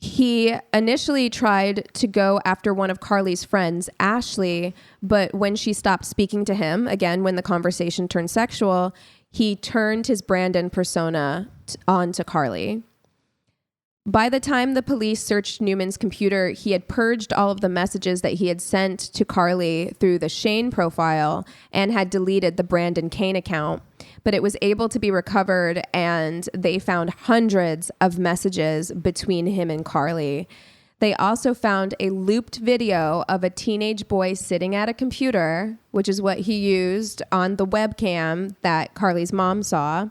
He initially tried to go after one of Carly's friends, Ashley, but when she stopped speaking to him, again, when the conversation turned sexual, he turned his Brandon persona onto Carly. By the time the police searched Newman's computer, he had purged all of the messages that he had sent to Carly through the Shane profile and had deleted the Brandon Kane account. But it was able to be recovered, and they found hundreds of messages between him and Carly. They also found a looped video of a teenage boy sitting at a computer, which is what he used on the webcam that Carly's mom saw.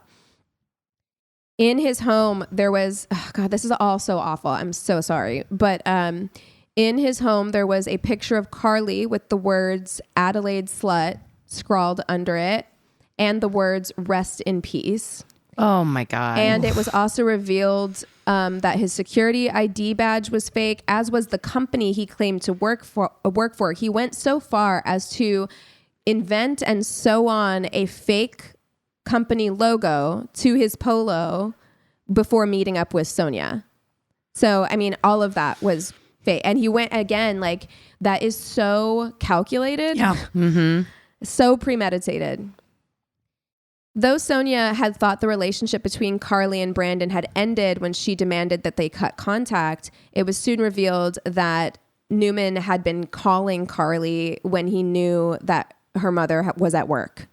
In his home, there was, oh God, this is all so awful. I'm so sorry. But in his home, there was a picture of Carly with the words Adelaide Slut scrawled under it and the words rest in peace. Oh my God. And it was also revealed that his security ID badge was fake, as was the company he claimed to work for. He went so far as to invent and sew on a fake company logo to his polo before meeting up with Sonia. So, I mean, all of that was fake. And he went again, like, that is so calculated. Yeah. So premeditated. Though Sonia had thought the relationship between Carly and Brandon had ended when she demanded that they cut contact, it was soon revealed that Newman had been calling Carly when he knew that her mother was at work.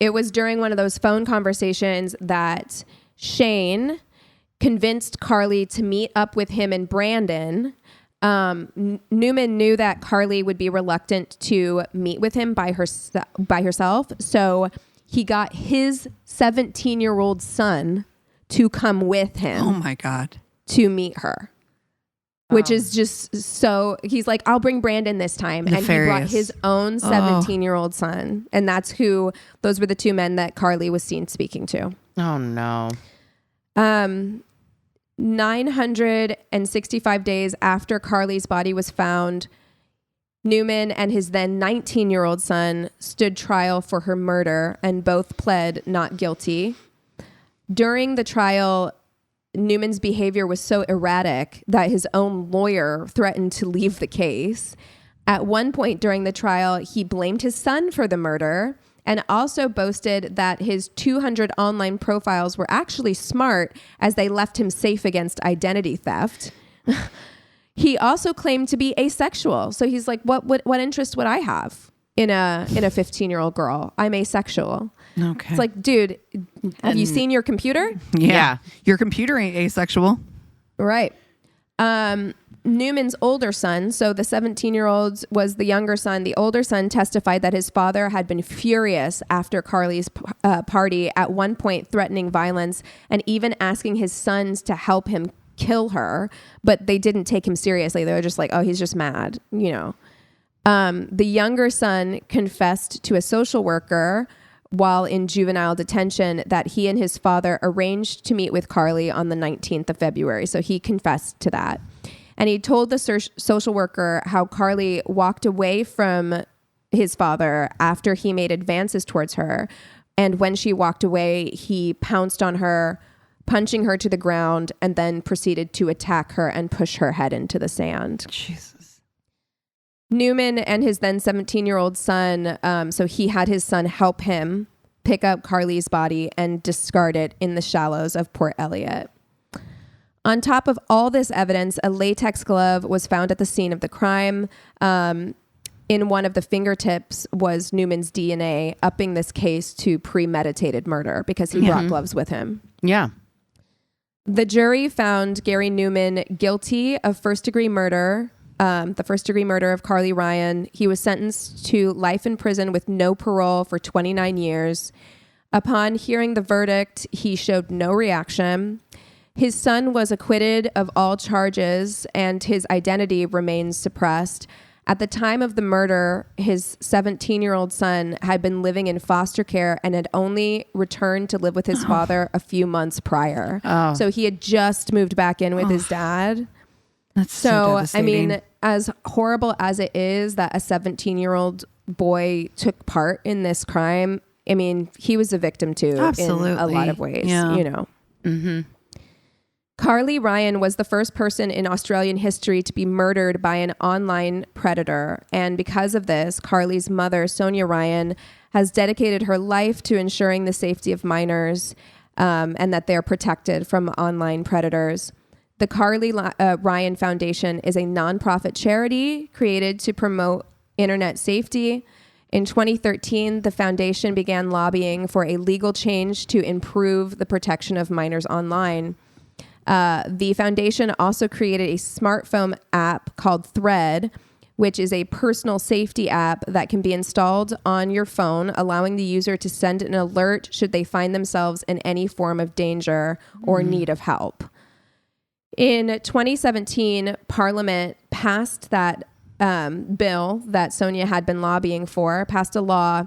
It was during one of those phone conversations that Shane convinced Carly to meet up with him and Brandon. Newman knew that Carly would be reluctant to meet with him by herself. So he got his 17-year-old son to come with him. Oh my God. To meet her. Which is just so, he's like, I'll bring Brandon this time. Nefarious. And he brought his own 17-year-old son. And those were the 2 men that Carly was seen speaking to. Oh no. 965 days after Carly's body was found, Newman and his then 19-year-old son stood trial for her murder and both pled not guilty. During the trial, Newman's behavior was so erratic that his own lawyer threatened to leave the case. At one point during the trial, he blamed his son for the murder and also boasted that his 200 online profiles were actually smart as they left him safe against identity theft. He also claimed to be asexual. So he's like, what interest would I have in a 15-year-old girl? I'm asexual. Okay. It's like, dude, have you seen your computer? Yeah. Your computer ain't asexual. Right. Newman's older son, so the 17-year-old was the younger son. The older son testified that his father had been furious after Carly's party, at one point threatening violence and even asking his sons to help him kill her, but they didn't take him seriously. They were just like, oh, he's just mad, The younger son confessed to a social worker while in juvenile detention that he and his father arranged to meet with Carly on the 19th of February. So he confessed to that. And he told the social worker how Carly walked away from his father after he made advances towards her. And when she walked away, he pounced on her, punching her to the ground, and then proceeded to attack her and push her head into the sand. Jesus. Newman and his then 17-year-old son, so he had his son help him pick up Carly's body and discard it in the shallows of Port Elliot. On top of all this evidence, a latex glove was found at the scene of the crime. In one of the fingertips was Newman's DNA, upping this case to premeditated murder because he brought gloves with him. Yeah. The jury found Gary Newman guilty of first-degree murder, the first-degree murder of Carly Ryan. He was sentenced to life in prison with no parole for 29 years. Upon hearing the verdict, he showed no reaction. His son was acquitted of all charges, and his identity remains suppressed. At the time of the murder, his 17-year-old son had been living in foster care and had only returned to live with his father a few months prior. Oh. So he had just moved back in with his dad. That's so devastating. I mean, as horrible as it is that a 17-year-old boy took part in this crime, I mean, he was a victim too. Absolutely. In a lot of ways, yeah. you know. Mm-hmm. Carly Ryan was the first person in Australian history to be murdered by an online predator. And because of this, Carly's mother, Sonia Ryan, has dedicated her life to ensuring the safety of minors and that they're protected from online predators. The Carly Ryan Foundation is a nonprofit charity created to promote internet safety. In 2013, the foundation began lobbying for a legal change to improve the protection of minors online. The foundation also created a smartphone app called Thread, which is a personal safety app that can be installed on your phone, allowing the user to send an alert should they find themselves in any form of danger or need of help. In 2017, Parliament passed that bill that Sonia had been lobbying for, passed a law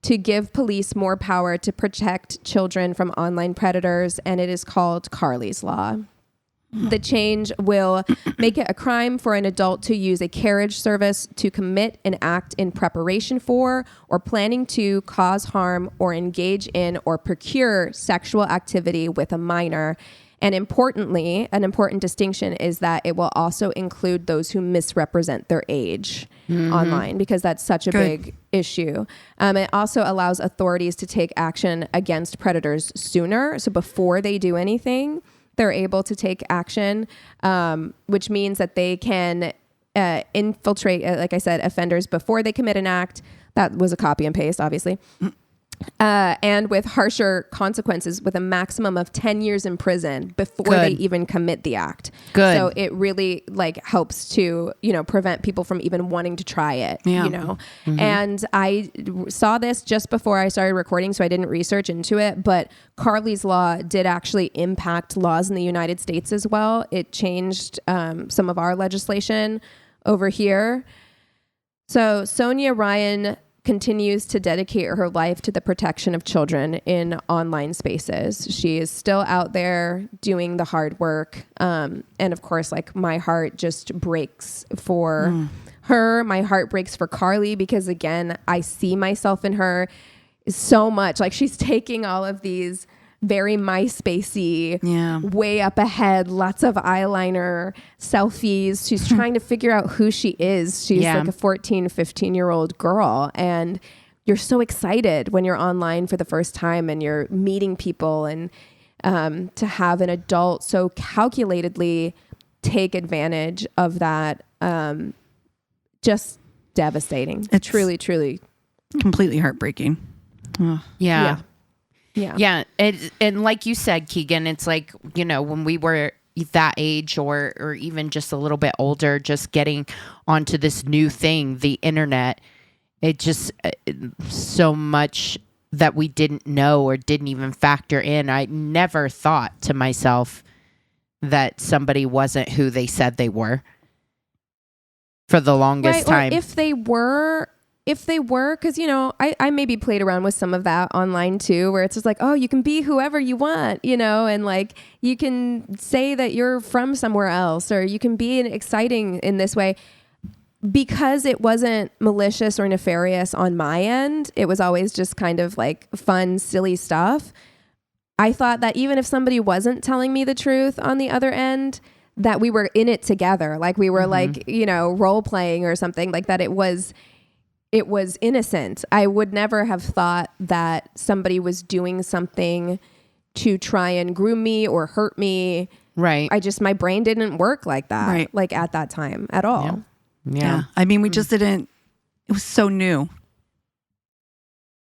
to give police more power to protect children from online predators, and it is called Carly's Law. The change will make it a crime for an adult to use a carriage service to commit an act in preparation for or planning to cause harm or engage in or procure sexual activity with a minor. And importantly, an important distinction is that it will also include those who misrepresent their age online, because that's such a big issue. It also allows authorities to take action against predators sooner. So before they do anything, they're able to take action, which means that they can infiltrate, like I said, offenders before they commit an act. That was a copy and paste, obviously. And with harsher consequences, with a maximum of 10 years in prison before they even commit the act. Good. So it really helps to, prevent people from even wanting to try it, And I saw this just before I started recording, so I didn't research into it, but Carly's Law did actually impact laws in the United States as well. It changed some of our legislation over here. So Sonia Ryan continues to dedicate her life to the protection of children in online spaces. She is still out there doing the hard work. And of course, my heart just breaks for her. My heart breaks for Carly because, again, I see myself in her so much. She's taking all of these very MySpace-y, way up ahead, lots of eyeliner, selfies. She's trying to figure out who she is. She's like a 14, 15-year-old girl. And you're so excited when you're online for the first time and you're meeting people, and to have an adult so calculatedly take advantage of that, just devastating. It's truly, truly. Completely heartbreaking. Yeah. Yeah. And like you said, Keegan, it's like, when we were that age or even just a little bit older, just getting onto this new thing, the internet, it just so much that we didn't know or didn't even factor in. I never thought to myself that somebody wasn't who they said they were for the longest time. Or if they were, because, I maybe played around with some of that online too, where it's just like, oh, you can be whoever you want, and you can say that you're from somewhere else, or you can be exciting in this way. Because it wasn't malicious or nefarious on my end, it was always just kind of fun, silly stuff. I thought that even if somebody wasn't telling me the truth on the other end, that we were in it together. We were role playing or something like that. It was innocent. I would never have thought that somebody was doing something to try and groom me or hurt me Right. my brain didn't work like that, Right. like at that time at all. Yeah. I mean, we just didn't. It was so new.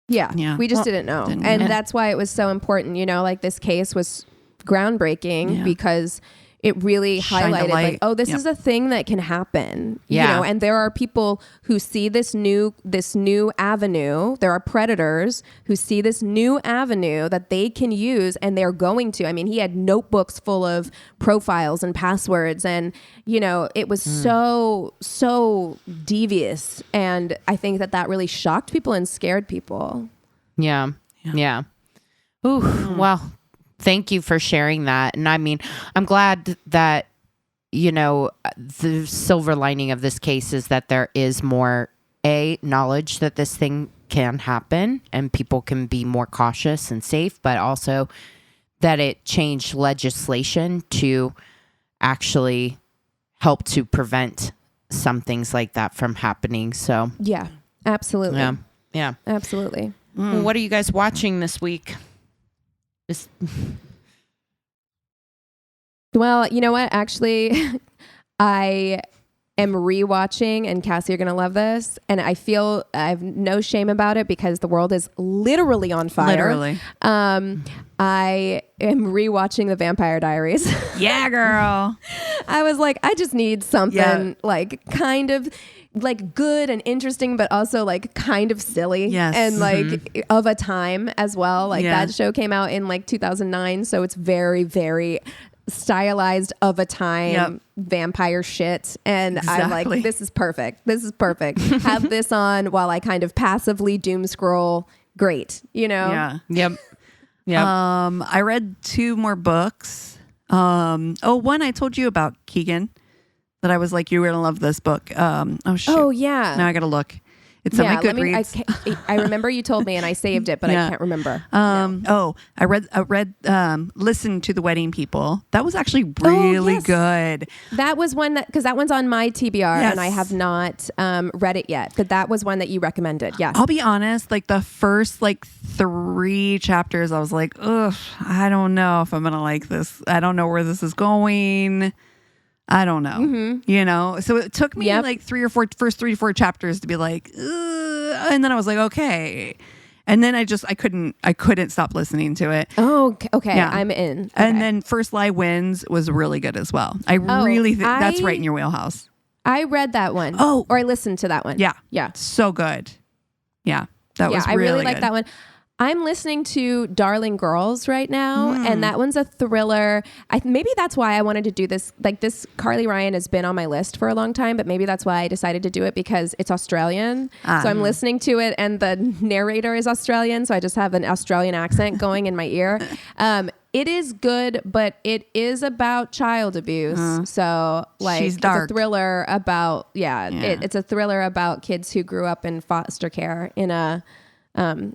Yeah. We just didn't know. And that's why it was so important, like this case was groundbreaking because it really highlighted like, oh, this is a thing that can happen. And there are people who see this new avenue. There are predators who see this new avenue that they can use, and they're going to. I mean, he had notebooks full of profiles and passwords, and it was so devious. And I think that really shocked people and scared people. Yeah. Ooh, well, thank you for sharing that. And I mean, I'm glad that, the silver lining of this case is that there is more knowledge that this thing can happen and people can be more cautious and safe, but also that it changed legislation to actually help to prevent some things like that from happening. So yeah, absolutely. Yeah. Absolutely. Well, what are you guys watching this week? Well, you know what? Actually, I am rewatching, and Cassie, you're going to love this. And I feel I have no shame about it because the world is literally on fire. Literally. I am rewatching The Vampire Diaries. Yeah, girl. I was like, I just need something like kind of like good and interesting, but also like kind of silly. Yes. And like of a time as well. Like that show came out in like 2009. So it's very, very stylized of a time vampire shit. And I'm like, this is perfect. Have this on while I kind of passively doom scroll. Great. Yeah. Yep. I read 2 more books. One I told you about, Keegan, that I was like, you were gonna love this book. Oh yeah. Now I gotta look. It's on my Goodreads. I remember you told me and I saved it, but I can't remember. I read Listen to the Wedding People. That was actually really good. That was one because that one's on my TBR and I have not read it yet. But that was one that you recommended. Yeah. I'll be honest, like the first 3 chapters, I was like, ugh, I don't know if I'm gonna like this. I don't know where this is going. I don't know, so it took me like 3 or 4 first 3 to 4 chapters to be like, ugh, and then I was like, okay. And then I couldn't stop listening to it. Oh, okay. Yeah. I'm in. Okay. And then First Lie Wins was really good as well. I really think that's right in your wheelhouse. I read that one. Oh, or I listened to that one. Yeah. Yeah. So good. Yeah. That was I really like good. that one. I'm listening to Darling Girls right now, and that one's a thriller. Maybe that's why I wanted to do this. Like this, Carly Ryan has been on my list for a long time, but maybe that's why I decided to do it because it's Australian. So I'm listening to it, and the narrator is Australian, so I just have an Australian accent going in my ear. It is good, but it is about child abuse. So she's dark. It's a thriller about it's a thriller about kids who grew up in foster care in a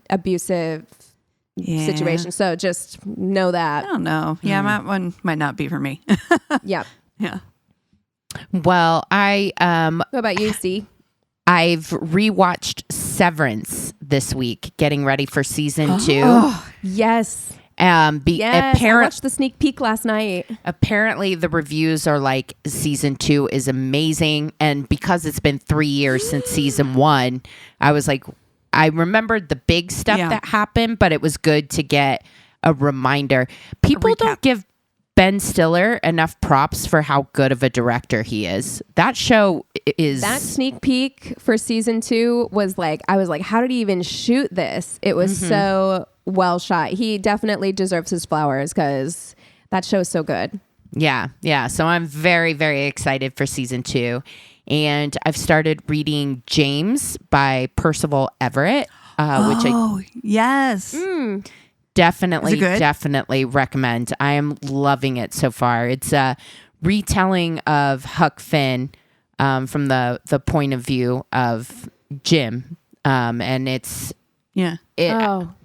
abusive situation. So just know that. I don't know. Yeah, that one might not be for me. Yeah. Well, what about you, C? I've rewatched Severance this week, getting ready for season 2. Oh, yes. I watched the sneak peek last night. Apparently the reviews are like season 2 is amazing. And because it's been 3 years since season 1, I was like, I remembered the big stuff that happened, but it was good to get a reminder. People don't give Ben Stiller enough props for how good of a director he is. That show is... That sneak peek for season 2 was like, I was like, how did he even shoot this? It was so well shot. He definitely deserves his flowers because that show is so good. Yeah. So I'm very, very excited for season 2. And I've started reading James by Percival Everett, yes. Definitely recommend. I am loving it so far. It's a retelling of Huck Finn from the point of view of Jim. And it's amazing.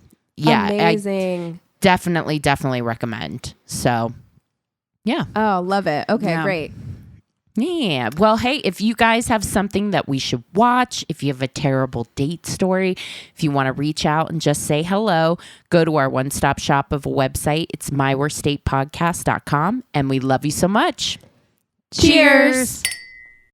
I definitely recommend. So yeah. Oh, love it. Okay, great. Yeah. Well, hey, if you guys have something that we should watch, if you have a terrible date story, if you want to reach out and just say hello, go to our one-stop shop of a website. It's myworstdatepodcast.com, and we love you so much. Cheers.